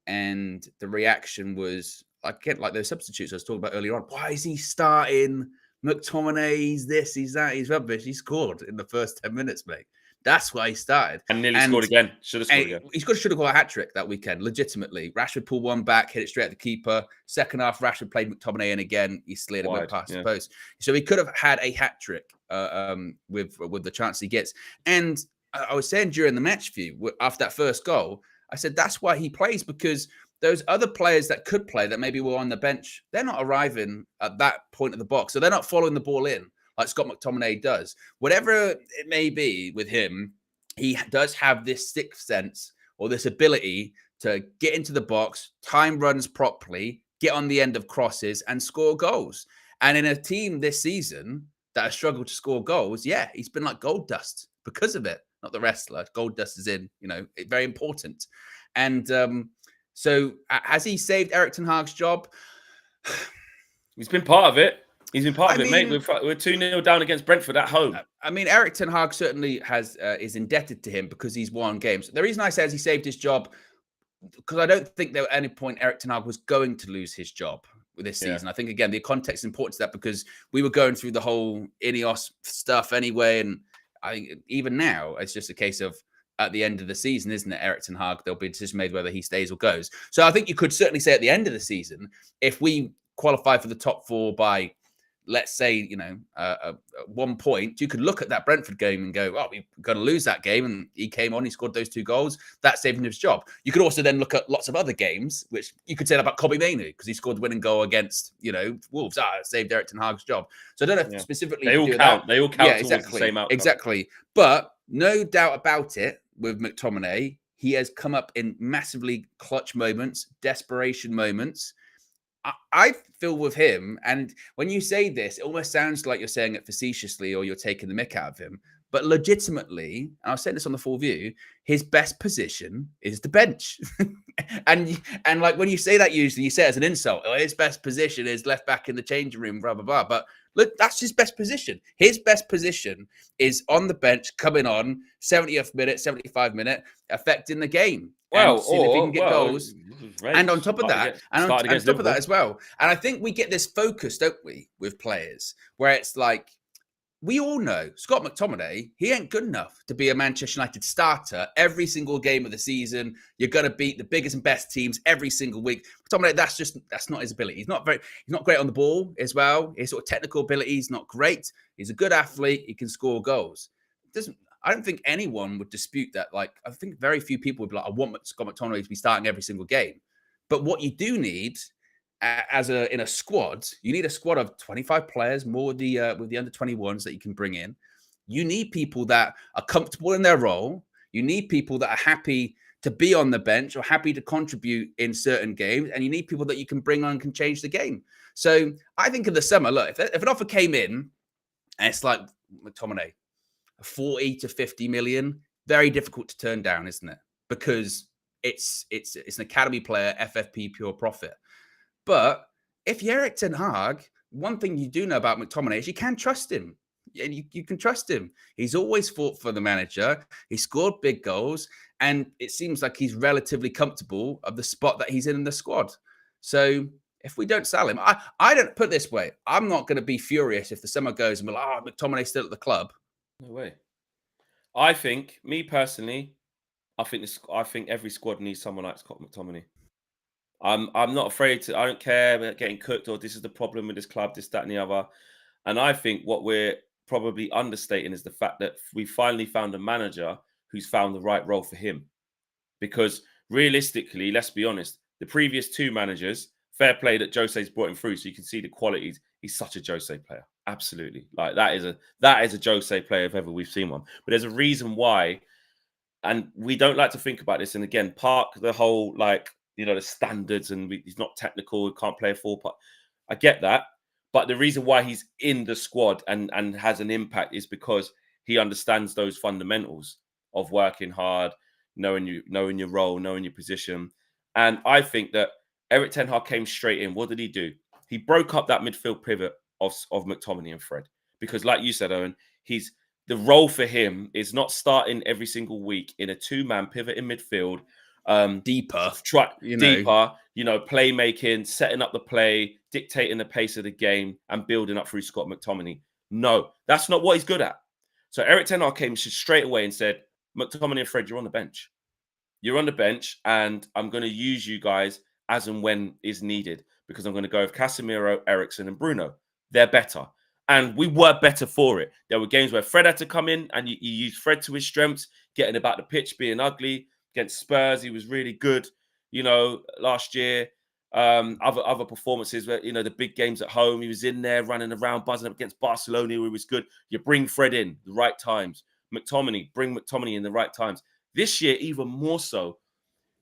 and the reaction was. I get like those substitutes I was talking about earlier on. Why is he starting McTominay? He's this, he's that, he's rubbish. He scored in the first 10 minutes, mate. That's why he started. And nearly scored again. Should have scored again. He should have got a hat-trick that weekend, legitimately. Rashford pulled one back, hit it straight at the keeper. Second half, Rashford played McTominay in again. He slid it went past the post. So he could have had a hat-trick with the chance he gets. And I was saying during the match view, after that first goal, I said that's why he plays, because those other players that could play that maybe were on the bench, they're not arriving at that point of the box. So they're not following the ball in like Scott McTominay does. Whatever it may be with him, he does have this sixth sense or this ability to get into the box, time runs properly, get on the end of crosses and score goals. And in a team this season that has struggled to score goals, yeah, he's been like gold dust because of it. Not the wrestler. Gold dust is in, very important. And, so has he saved Eric Ten Hag's job? He's been part of it. Mate. We're 2-0 down against Brentford at home. I mean, Eric Ten Hag certainly is indebted to him because he's won games. The reason I say he saved his job, because I don't think there at any point Eric Ten Hag was going to lose his job with this season. I think, again, the context is important to that because we were going through the whole INEOS stuff anyway. And I think even now, it's just a case of, at the end of the season, isn't it, Eric Ten Hag? There'll be a decision made whether he stays or goes. So I think you could certainly say at the end of the season, if we qualify for the top four by, let's say, 1 point, you could look at that Brentford game and go, "Oh, we're going to lose that game." And he came on, he scored those 2 goals. That saved him his job. You could also then look at lots of other games, which you could say about Kobe Mainoo, because he scored the winning goal against, Wolves. Saved Eric Ten Hag's job. So I don't know specifically. They all count. They all count towards the same outcome. Exactly. But no doubt about it, with McTominay, he has come up in massively clutch moments, desperation moments. I feel with him, and when you say this, it almost sounds like you're saying it facetiously or you're taking the mick out of him. But legitimately, and I'll say this on the full view, his best position is the bench. and like when you say that, usually you say it as an insult. Oh, his best position is left back in the changing room, blah, blah, blah. But look, that's his best position. His best position is on the bench, coming on 70th minute, 75 minute, affecting the game. Well, seeing if he can get goals. And on top of that, as well. And I think we get this focus, don't we, with players, where it's like, we all know Scott McTominay, he ain't good enough to be a Manchester United starter every single game of the season. You're going to beat the biggest and best teams every single week. McTominay, that's not his ability. He's not great on the ball as well. His sort of technical ability is not great. He's a good athlete. He can score goals. I don't think anyone would dispute that. Like, I think very few people would be like, I want Scott McTominay to be starting every single game. But what you do need in a squad, you need a squad of 25 players, more with the under 21s that you can bring in. You need people that are comfortable in their role. You need people that are happy to be on the bench or happy to contribute in certain games. And you need people that you can bring on and can change the game. So I think in the summer, look, if an offer came in and it's like McTominay, 40 to 50 million, very difficult to turn down, isn't it? Because it's an academy player, FFP pure profit. But if you're Erik ten Hag, one thing you do know about McTominay is you can trust him. And you can trust him. He's always fought for the manager. He scored big goals. And it seems like he's relatively comfortable of the spot that he's in the squad. So if we don't sell him, I don't put it this way. I'm not going to be furious if the summer goes and we're like, McTominay's still at the club. No way. I think, me personally, I think every squad needs someone like Scott McTominay. I'm not afraid to. I don't care about getting cooked or this is the problem with this club, this, that, and the other. And I think what we're probably understating is the fact that we finally found a manager who's found the right role for him. Because realistically, let's be honest, the previous two managers, fair play that Jose's brought him through, so you can see the qualities. He's such a Jose player, absolutely. Like that is a Jose player if ever we've seen one. But there's a reason why, and we don't like to think about this. And again, park the whole the standards, and he's not technical, he can't play a full part. I get that. But the reason why he's in the squad and has an impact is because he understands those fundamentals of working hard, knowing your role, knowing your position. And I think that Erik ten Hag came straight in. What did he do? He broke up that midfield pivot of McTominay and Fred. Because like you said, Owen, the role for him is not starting every single week in a two-man pivot in midfield. Deeper, playmaking, setting up the play, dictating the pace of the game, and building up through Scott McTominay. No, that's not what he's good at. So Erik ten Hag came straight away and said, McTominay and Fred, you're on the bench. You're on the bench, and I'm going to use you guys as and when is needed, because I'm going to go with Casemiro, Eriksen, and Bruno. They're better. And we were better for it. There were games where Fred had to come in, and you used Fred to his strengths, getting about the pitch, being ugly. Against Spurs, he was really good, last year. Other performances where, the big games at home, he was in there running around, buzzing up against Barcelona, where he was good. You bring Fred in the right times. Bring McTominay in the right times. This year, even more so.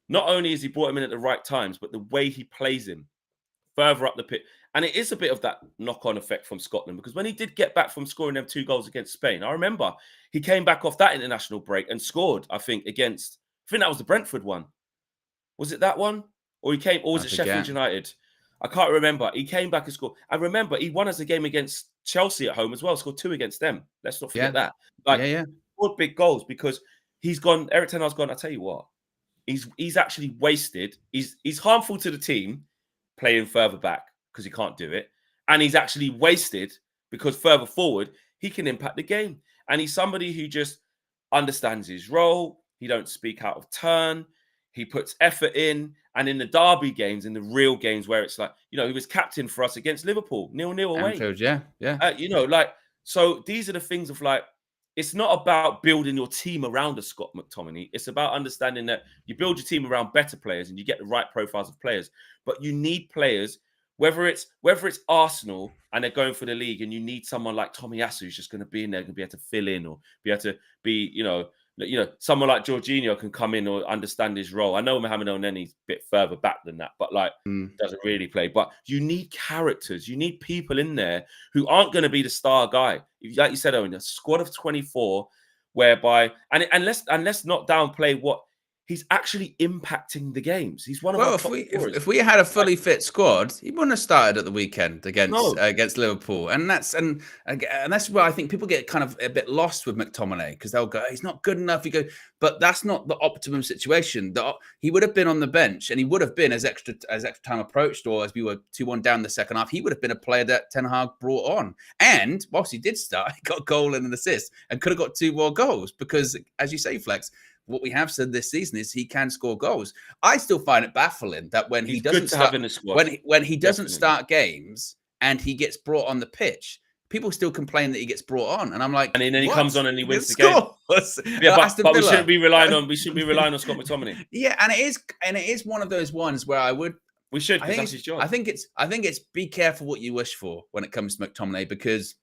Not only has he brought him in at the right times, but the way he plays him further up the pitch. And it is a bit of that knock-on effect from Scotland, because when he did get back from scoring them 2 goals against Spain, I remember he came back off that international break and scored, I think that was the Brentford one. Was it that one? Or was it Sheffield United? I can't remember. He came back and scored. I remember he won us a game against Chelsea at home as well, scored 2 against them. Let's not forget that. Scored big goals because Erik ten Hag's gone, I'll tell you what, he's actually wasted. He's harmful to the team playing further back because he can't do it. And he's actually wasted because further forward, he can impact the game. And he's somebody who just understands his role. He don't speak out of turn. He puts effort in. And in the derby games, in the real games where it's like, he was captain for us against Liverpool, 0-0 away. Anfield, yeah. So these are the things of it's not about building your team around a Scott McTominay. It's about understanding that you build your team around better players and you get the right profiles of players. But you need players, whether it's Arsenal and they're going for the league, and you need someone like Tomiyasu who's just going to be in there, going to be able to fill in, or be able to be, someone like Jorginho can come in or understand his role. I know Mohamed Elneny's a bit further back than that, but doesn't really play. But you need characters. You need people in there who aren't going to be the star guy. Like you said, Owen, a squad of 24, whereby and let's not downplay what he's actually impacting the games. He's one of our top scorers. If we had a fully fit squad, he wouldn't have started at the weekend against Liverpool, and that's where I think people get kind of a bit lost with McTominay, because they'll go, he's not good enough. But that's not the optimum situation. He would have been on the bench, and he would have been as extra time approached, or as we were 2-1 down the second half, he would have been a player that Ten Hag brought on. And whilst he did start, he got a goal and an assist, and could have got 2 more goals, because, as you say, Flex, what we have said this season is he can score goals. I still find it baffling that when he doesn't start, when he doesn't start games and he gets brought on the pitch, people still complain that he gets brought on, and I'm like, and then he comes on and he wins the game. Yeah, but we shouldn't be relying on Scott McTominay. Yeah, and it is one of those ones where we should, because that's his job. I think it's be careful what you wish for when it comes to McTominay, because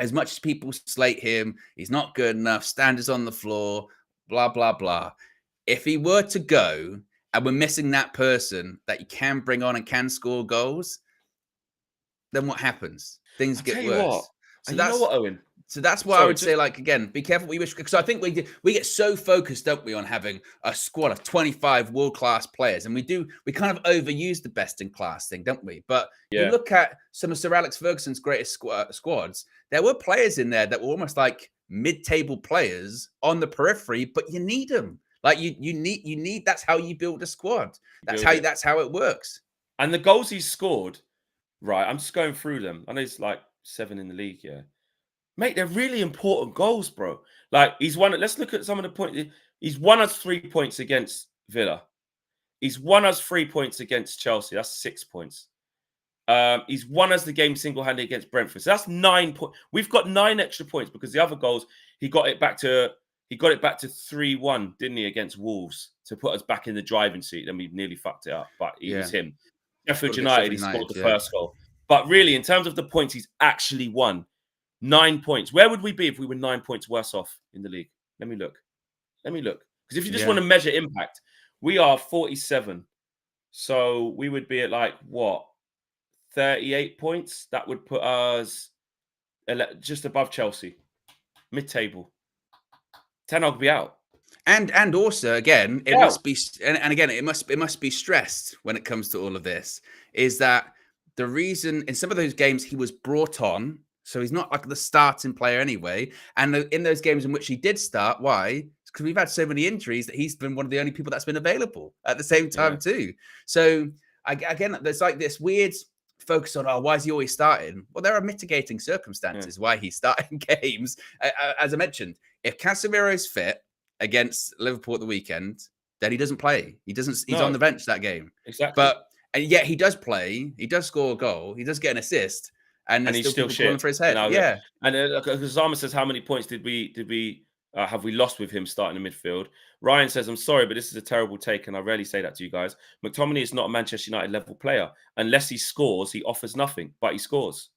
as much as people slate him, he's not good enough, standards on the floor, blah, blah, blah. If he were to go and we're missing that person that you can bring on and can score goals, then what happens? Things get worse. So you know what, Owen? So that's why I would say, like, again, be careful what you wish, because I think we get so focused, don't we, on having a squad of 25 world-class players, and we kind of overuse the best-in-class thing, don't we? But you look at some of Sir Alex Ferguson's greatest squads, there were players in there that were almost like mid-table players on the periphery, but you need them. Like, you need. That's how you build a squad. That's how it works. And the goals he's scored, right? I'm just going through them. I know it's like 7 in the league, yeah. Mate, they're really important goals, bro. Like, he's won. Let's look at some of the points. He's won us 3 points against Villa. He's won us 3 points against Chelsea. That's 6 points. He's won us the game single-handed against Brentford. So that's 9 points. We've got 9 extra points because the other goals, he got it back to 3-1, didn't he, against Wolves, to put us back in the driving seat. Then we nearly fucked it up, but it was him. Sheffield United, he scored the first goal. But really, in terms of the points he's actually won, 9 points. Where would we be if we were 9 points worse off in the league? Let me look. Because if you just want to measure impact, we are 47. So we would be at like, what, 38 points? That would put us just above Chelsea, mid-table. Ten Hag be out. And also, again, it must be, and again, it must be stressed when it comes to all of this, is that the reason in some of those games he was brought on, so he's not like the starting player anyway. And in those games in which he did start, why? Because we've had so many injuries that he's been one of the only people that's been available at the same time too. So again, there's like this weird focus on, why is he always starting? Well, there are mitigating circumstances why he's starting games. As I mentioned, if Casemiro's fit against Liverpool at the weekend, then he doesn't play. He's on the bench that game. Exactly. And yet he does play. He does score a goal. He does get an assist. And he's still calling for his head. And Zama says, how many points have we lost with him starting the midfield? Ryan says, I'm sorry, but this is a terrible take, and I rarely say that to you guys. McTominay is not a Manchester United level player. Unless he scores, he offers nothing, but he scores.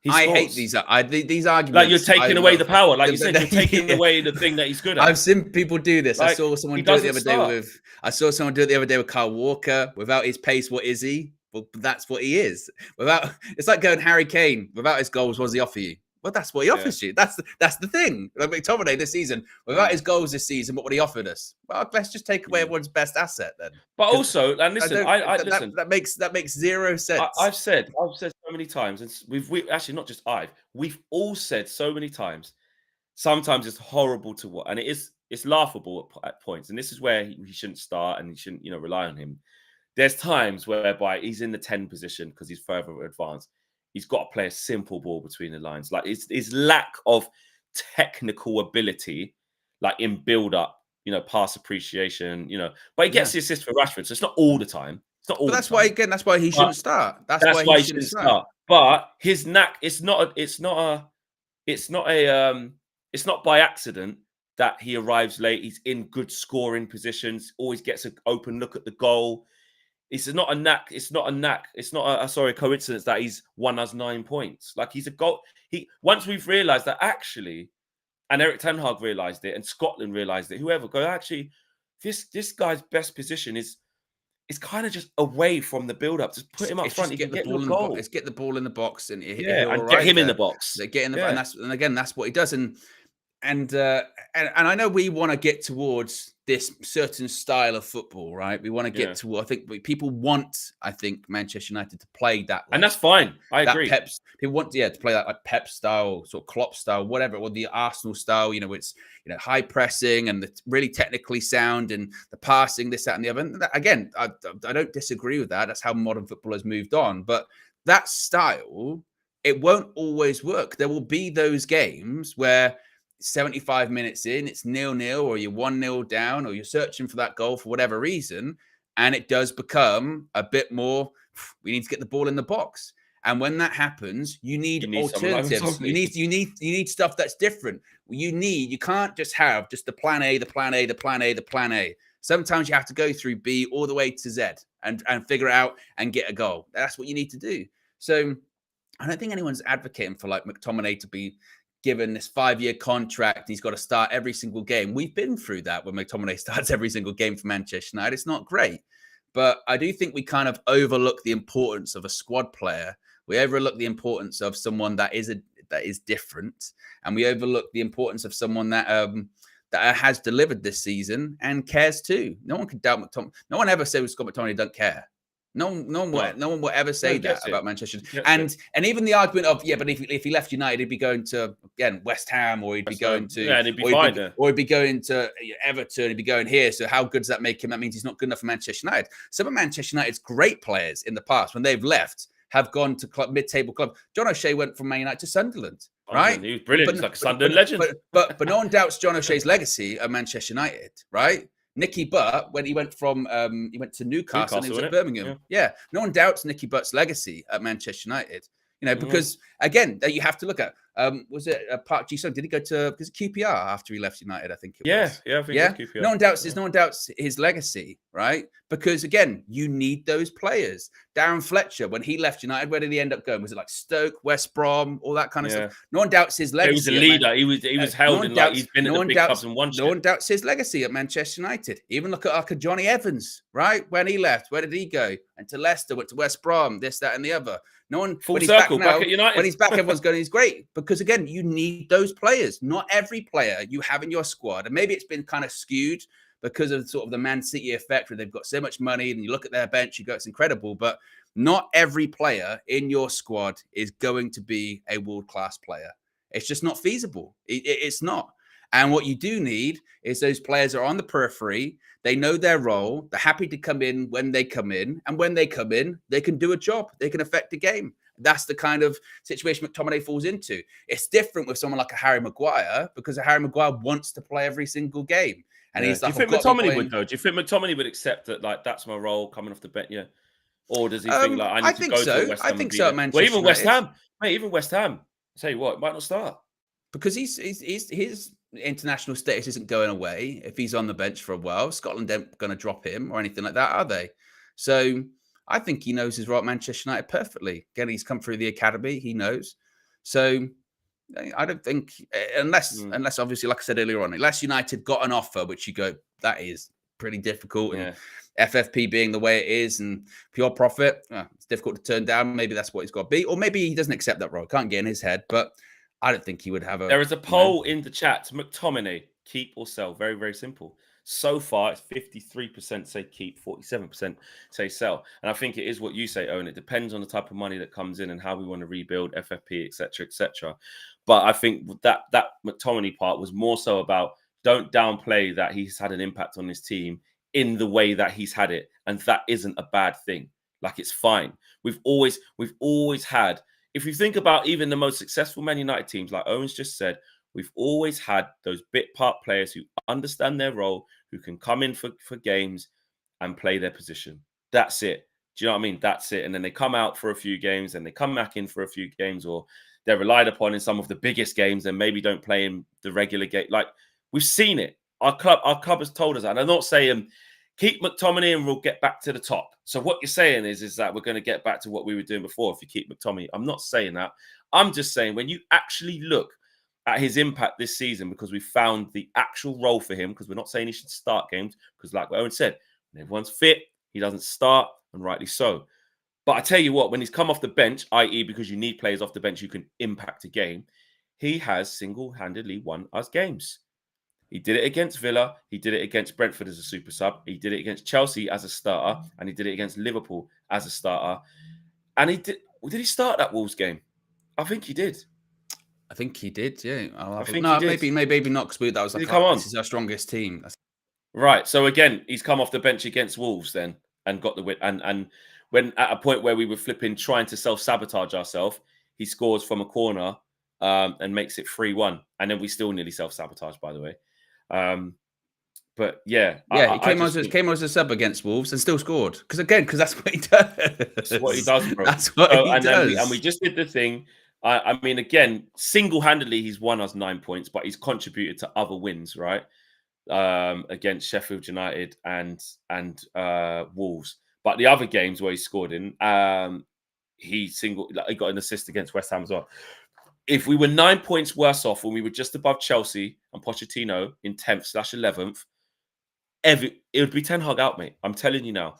I hate these arguments. Like, you're taking away the power. Like you said, you're taking away the thing that he's good at. I've seen people do this. Like, I saw someone do it the other day with Kyle Walker. Without his pace, what is he? Well, that's what he is. It's like going Harry Kane. Without his goals, what does he offer you? Well, that's what he offers you. That's the thing. Like McTominay this season, without his goals this season, what would he offered us? Well, let's just take away everyone's best asset then. But also, and listen, listen, that makes zero sense. I've said so many times, and we actually not just we've all said so many times. Sometimes it's horrible to watch, and it's laughable at points. And this is where he shouldn't start, and he shouldn't rely on him. There's times whereby he's in the 10 position because he's further advanced. He's got to play a simple ball between the lines. Like, his lack of technical ability, like in build-up, pass appreciation, But he gets the assist for Rashford, so it's not all the time. It's not all. But that's why he shouldn't start. That's why he shouldn't start. But his knack, it's not by accident that he arrives late. He's in good scoring positions. Always gets an open look at the goal. It's not a knack. It's not a coincidence that he's won us 9 points. Like, he's a goal. Once we've realised that, actually, and Erik ten Hag realised it, and Scotland realised it, whoever actually, this guy's best position is kind of just away from the build-up. Just put him up front. He can get the ball. Let's get the ball in the box and get him in the box. Get in the and again, that's what he does. And I know we want to get towards this certain style of football, right? We want to get to. I think people want. I think Manchester United to play that way, and that's fine. I agree. People want to play that like Pep style, sort of Klopp style, whatever, or the Arsenal style. It's high pressing and the really technically sound and the passing, this, that, and the other. And again, I don't disagree with that. That's how modern football has moved on. But that style, it won't always work. There will be those games where 75 minutes in, it's 0-0, or you're 1-0 down, or you're searching for that goal for whatever reason, and it does become a bit more, we need to get the ball in the box. And when that happens, you need alternatives. You need stuff that's different. You can't just have just the plan A, the plan A, the plan A, the plan A. Sometimes you have to go through B all the way to Z and figure it out and get a goal. That's what you need to do. So I don't think anyone's advocating for like McTominay to be given this 5-year contract. He's got to start every single game. We've been through that when McTominay starts every single game for Manchester United. It's not great. But I do think we kind of overlook the importance of a squad player. We overlook the importance of someone that is that is different, and we overlook the importance of someone that that has delivered this season and cares too. No one can doubt McTominay. No one ever said Scott McTominay don't care. No one will ever say that about Manchester. And even the argument of but if he left United, he'd be going to again West Ham, or he'd be going to and he'd be fine, or he'd be going to Everton, he'd be going here. So how good does that make him? That means he's not good enough for Manchester United. Some of Manchester United's great players in the past, when they've left, have gone to mid-table club. John O'Shea went from Man United to Sunderland, right? He was brilliant. He's like a Sunderland legend. But no one doubts John O'Shea's legacy at Manchester United, right? Nicky Butt, when he went from he went to Newcastle and he was at Birmingham. Yeah, no one doubts Nicky Butt's legacy at Manchester United. You know, because again, that you have to look at. Was it Park Ji-sung? Did he go to QPR after he left United? I think it was. Yeah, I think it was QPR. No one doubts. No one doubts his legacy, right? Because again, you need those players. Darren Fletcher, when he left United, where did he end up going? Was it like Stoke, West Brom, all that kind of stuff? No one doubts his legacy. He was a leader. He was held in like he's been at the big clubs and won shit. No one doubts his legacy at Manchester United. Even look at like a Johnny Evans, right? When he left, where did he go? Went to Leicester, went to West Brom, this, that, and the other. No one full circle back at United. When he's back, everyone's going, he's great. Because again, you need those players. Not every player you have in your squad, and maybe it's been kind of skewed because of sort of the Man City effect, where they've got so much money, and you look at their bench, you go, it's incredible. But not every player in your squad is going to be a world-class player. It's just not feasible. It's not. And what you do need is those players are on the periphery. They know their role. They're happy to come in when they come in. And when they come in, they can do a job. They can affect the game. That's the kind of situation McTominay falls into. It's different with someone like a Harry Maguire, because a Harry Maguire wants to play every single game. And he's like, do you think McTominay would, though? Do you think McTominay would accept that, like, that's my role coming off the bench? Yeah. Or does he think, like, I need to go to West Ham? I think so. Well, even West Ham. Mate, even West Ham. I'll tell you what, might not start. Because his international status isn't going away if he's on the bench for a while. Scotland aren't going to drop him or anything like that, are they? So I think he knows his role at Manchester United perfectly. Again, he's come through the academy. He knows. So I don't think, unless obviously, like I said earlier on, unless United got an offer, which you go, that is pretty difficult. Yeah. And FFP being the way it is and pure profit, it's difficult to turn down. Maybe that's what he's got to be. Or maybe he doesn't accept that role. Can't get in his head. But I don't think he would have a... There is a poll in the chat. McTominay, keep or sell? Very, very simple. So far, it's 53% say keep, 47% say sell. And I think it is what you say, Owen. It depends on the type of money that comes in and how we want to rebuild FFP, etc., etc. But I think that McTominay part was more so about don't downplay that he's had an impact on this team in the way that he's had it. And that isn't a bad thing. Like, it's fine. We've always had... If you think about even the most successful Man United teams, like Owen's just said, we've always had those bit part players who understand their role, who can come in for games and play their position. That's it. Do you know what I mean? That's it. And then they come out for a few games and they come back in for a few games, or they're relied upon in some of the biggest games and maybe don't play in the regular game. Like, we've seen it. Our club has told us that. And I'm not saying keep McTominay and we'll get back to the top. So what you're saying is that we're going to get back to what we were doing before if you keep McTominay. I'm not saying that. I'm just saying when you actually look at his impact this season, because we found the actual role for him, because we're not saying he should start games, because like Owen said, when everyone's fit, he doesn't start, and rightly so. But I tell you what, when he's come off the bench, i.e. because you need players off the bench who can impact a game, he has single-handedly won us games. He did it against Villa. He did it against Brentford as a super sub. He did it against Chelsea as a starter. And he did it against Liverpool as a starter. And he did he start that Wolves game? I think he did. I think he did, yeah. Maybe not, because that was like, this is our strongest team. Right. So again, he's come off the bench against Wolves then and got the win. And when at a point where we were flipping, trying to self-sabotage ourselves, he scores from a corner and makes it 3-1. And then we still nearly self-sabotaged, by the way. But yeah, he came on as a sub against Wolves and still scored because that's what he does. That's what he does, bro. That's what he does. And we just did the thing. I mean, again, single-handedly, he's won us 9 points, but he's contributed to other wins, right? Against Sheffield United and Wolves. But the other games where he scored in, he got an assist against West Ham as well. If we were 9 points worse off when we were just above Chelsea and Pochettino in 10th/11th, it would be Ten Hag out, mate. I'm telling you now.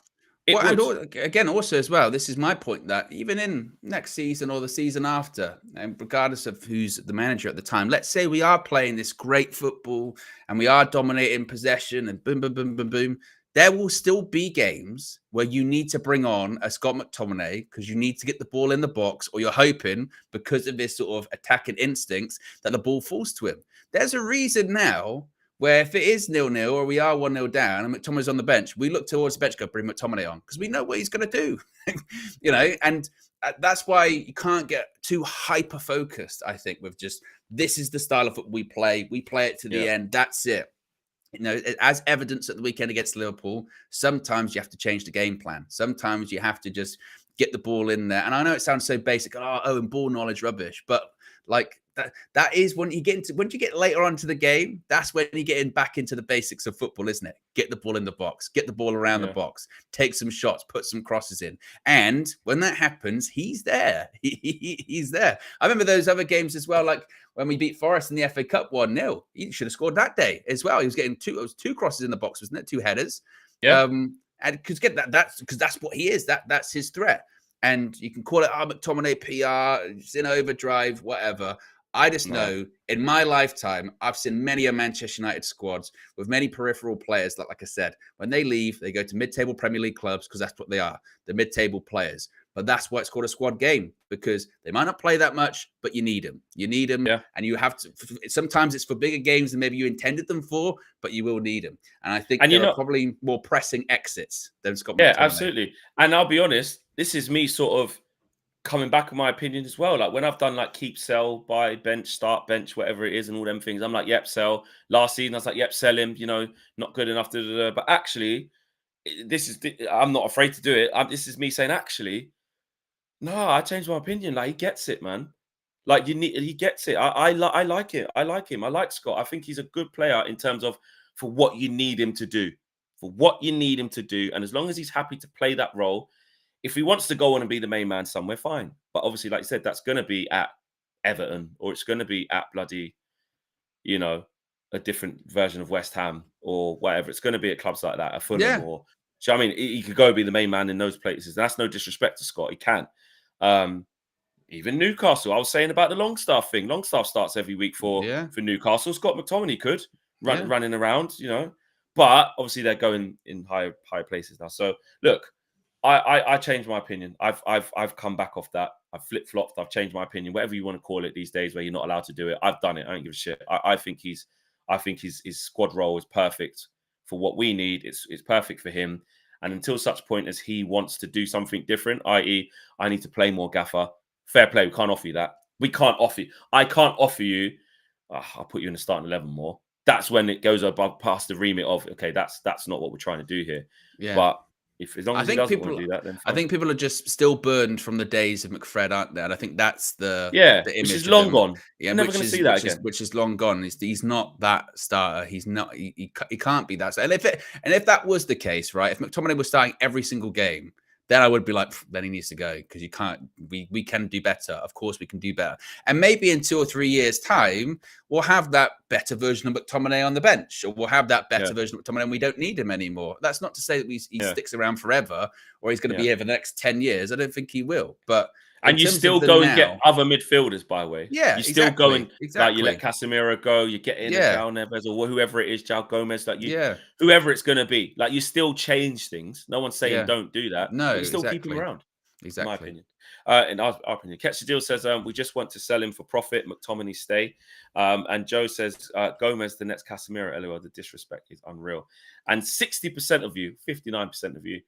It Well, and would. again, also as well, this is my point that even in next season or the season after, and regardless of who's the manager at the time, let's say we are playing this great football and we are dominating possession and boom, boom, boom, boom, boom. There will still be games where you need to bring on a Scott McTominay because you need to get the ball in the box, or you're hoping because of this sort of attacking instincts that the ball falls to him. There's a reason now where if it is 0-0 or we are 1-0 down and McTominay's on the bench, we look towards the bench, go bring McTominay on because we know what he's going to do, and that's why you can't get too hyper focused. I think with just this is the style of football we play it to the end. That's it. As evidence at the weekend against Liverpool, sometimes you have to change the game plan. Sometimes you have to just get the ball in there. And I know it sounds so basic. And ball knowledge rubbish, but like that is when you get later on to the game, that's when you get back into the basics of football, isn't it? Get the ball in the box, get the ball around the box, take some shots, put some crosses in. And when that happens, he's there. He's there. I remember those other games as well, like when we beat Forest in the FA Cup 1-0. He should have scored that day as well. He was getting two crosses in the box, wasn't it? 2 headers. Yeah. And that's what he is. That's his threat. And you can call it McTominay PR, it's in overdrive, whatever. I just know in my lifetime, I've seen many a Manchester United squads with many peripheral players that, like I said, when they leave, they go to mid-table Premier League clubs because that's what they are. They're mid-table players. But that's why it's called a squad game, because they might not play that much, but you need them. You need them, and you have to. Sometimes it's for bigger games than maybe you intended them for, but you will need them. And I think there are probably more pressing exits than Scott McTominay. Yeah, absolutely. And I'll be honest, this is me sort of coming back on my opinion as well. Like when I've done like keep, sell, buy, bench, start, bench, whatever it is, and all them things, I'm like, yep, sell. Last season, I was like, yep, sell him. Not good enough. But actually, I'm not afraid to do it. This is me saying, actually, no, I changed my opinion. Like he gets it, man. Like he gets it. I like it. I like him. I like Scott. I think he's a good player in terms of for what you need him to do. For what you need him to do, and as long as he's happy to play that role. If he wants to go on and be the main man somewhere, fine. But obviously, like you said, that's going to be at Everton or it's going to be at bloody, a different version of West Ham or whatever. It's going to be at clubs like that, at Fulham or. So I mean, he could go be the main man in those places. And that's no disrespect to Scott. He can. Even Newcastle. I was saying about the Longstaff thing. Longstaff starts every week for Newcastle. Scott McTominay could running around, But obviously, they're going in high places now. So look. I changed my opinion. I've come back off that. I've flip-flopped. I've changed my opinion. Whatever you want to call it these days, where you're not allowed to do it. I've done it. I don't give a shit. I think his squad role is perfect for what we need. It's perfect for him. And until such point as he wants to do something different, i.e., I need to play more Gaffer. Fair play. We can't offer you that. We can't offer you. I can't offer you. I'll put you in the starting 11 more. That's when it goes above past the remit of okay. That's not what we're trying to do here. Yeah. But as long as he doesn't want to do that, then fine. I think people are just still burned from the days of McFred, aren't they? And I think that's the image which is long him. gone. Yeah, never going to see that again. Which is long gone. He's not that starter. He's not. He can't be that. And if that was the case, right? If McTominay was starting every single game, then I would be like, then he needs to go because you can't. We can do better. Of course, we can do better. And maybe in 2 or 3 years' time, we'll have that better version of McTominay on the bench, or we'll have that better version of McTominay, and we don't need him anymore. That's not to say that he sticks around forever, or he's going to be here for the next 10 years. I don't think he will. But and you still go and get other midfielders, by the way. Yeah, you still go and like you let Casemiro go, you get in João Neves or whoever it is, João Gomez, like whoever it's going to be. Like you still change things. No one's saying don't do that. No, you still keep him around. Exactly. In my opinion. In our opinion, Catch the Deal says we just want to sell him for profit. McTominay stay. And Joe says Gomez the next Casemiro. LOL, the disrespect is unreal. And 60% of you, 59% of you.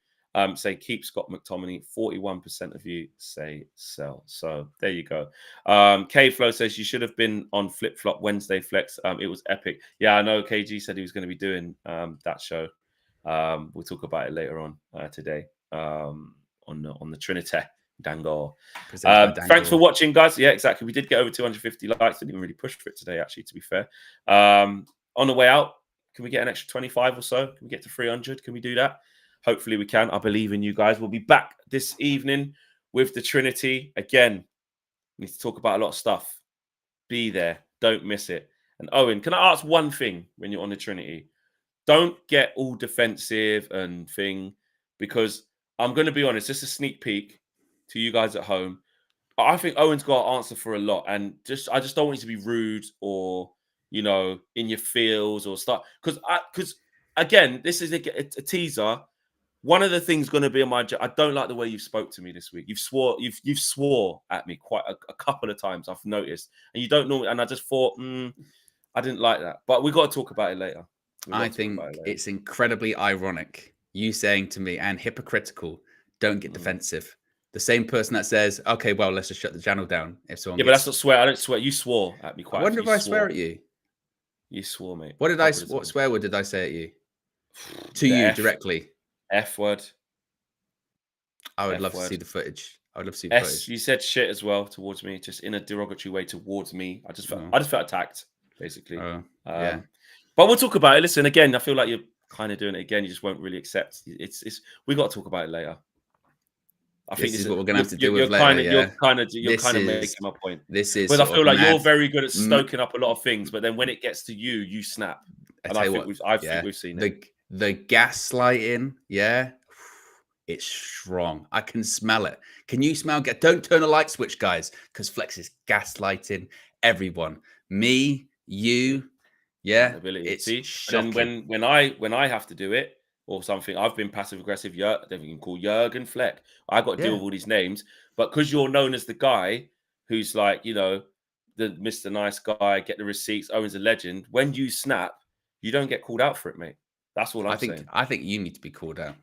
Say keep Scott McTominay. 41% of you say sell. So there you go. K-Flow says you should have been on Flip Flop Wednesday Flex. It was epic. Yeah, I know. KG said he was going to be doing that show. We'll talk about it later on today on the Trinity Dangle. Thanks for watching, guys. Yeah, exactly. We did get over 250 likes. Didn't even really push for it today, actually. To be fair, on the way out, can we get an extra 25 or so? Can we get to 300? Can we do that? Hopefully we can. I believe in you guys. We'll be back this evening with the Trinity. Again, we need to talk about a lot of stuff. Be there. Don't miss it. And Owen, can I ask one thing when you're on the Trinity? Don't get all defensive and thing, because I'm going to be honest. Just a sneak peek to you guys at home. I think Owen's got to answer for a lot, and I just don't want you to be rude or in your feels or stuff. Because again, this is a teaser. One of the things going to be on my. I don't like the way you spoke to me this week. You've swore at me quite a couple of times. I've noticed, and you don't normally. And I just thought, I didn't like that. But we got to talk about it later. I think it's incredibly ironic you saying to me and hypocritical. Don't get defensive. The same person that says, "Okay, well, let's just shut the channel down." If someone, but that's not swear. I don't swear. You swore at me quite. I wonder if I swear at you. You swore, mate. What swear word did I say at you? To you directly. F word. I would love to see the footage. I would love to see the footage. You said shit as well towards me, just in a derogatory way towards me. I just felt attacked, basically. Yeah. But we'll talk about it. Listen, again, I feel like you're kind of doing it again. You just won't really accept. We got to talk about it later. I think this is what we're going to have to do with later. You're kind of making my point. This is because I feel like you're very good at stoking up a lot of things, but then when it gets to you, you snap. I think we've seen it. The gaslighting, it's strong. I can smell it. Can you smell? Don't turn a light switch, guys, because Flex is gaslighting everyone. Me, you, it's shocking. And when I have to do it or something, I've been passive aggressive. I don't even call Jurgen Fleck. I got to deal with all these names, but because you're known as the guy who's like, the Mr. Nice Guy, get the receipts. Owen's a legend. When you snap, you don't get called out for it, mate. That's what I'm saying. I think you need to be called out.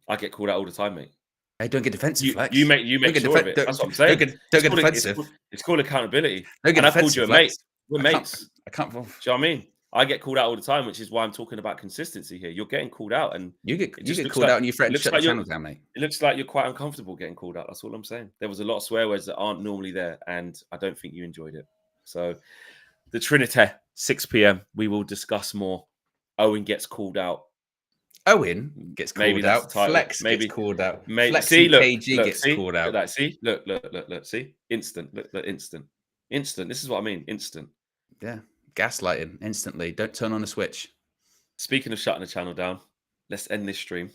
I get called out all the time, mate. Hey, don't get defensive, Flex. You make sure of it. That's what I'm saying. Don't get defensive. It's called accountability. And I called you a mate. We're mates. I can't. Do you know what I mean? I get called out all the time, which is why I'm talking about consistency here. You're getting called out, and you get called out, and you threaten to shut the channel down, mate. It looks like you're quite uncomfortable getting called out. That's all I'm saying. There was a lot of swear words that aren't normally there, and I don't think you enjoyed it. So, the Trinity, 6 p.m. We will discuss more. Owen gets called out. Owen gets called out. Flex gets called out. Flex KG gets called out. Look, see, look. See, instant. Look, instant. This is what I mean. Instant. Yeah. Gaslighting instantly. Don't turn on a switch. Speaking of shutting the channel down, let's end this stream.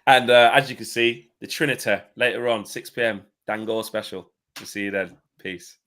And as you can see, the Trinity later on, 6 p.m. Dangor special. We'll see you then. Peace.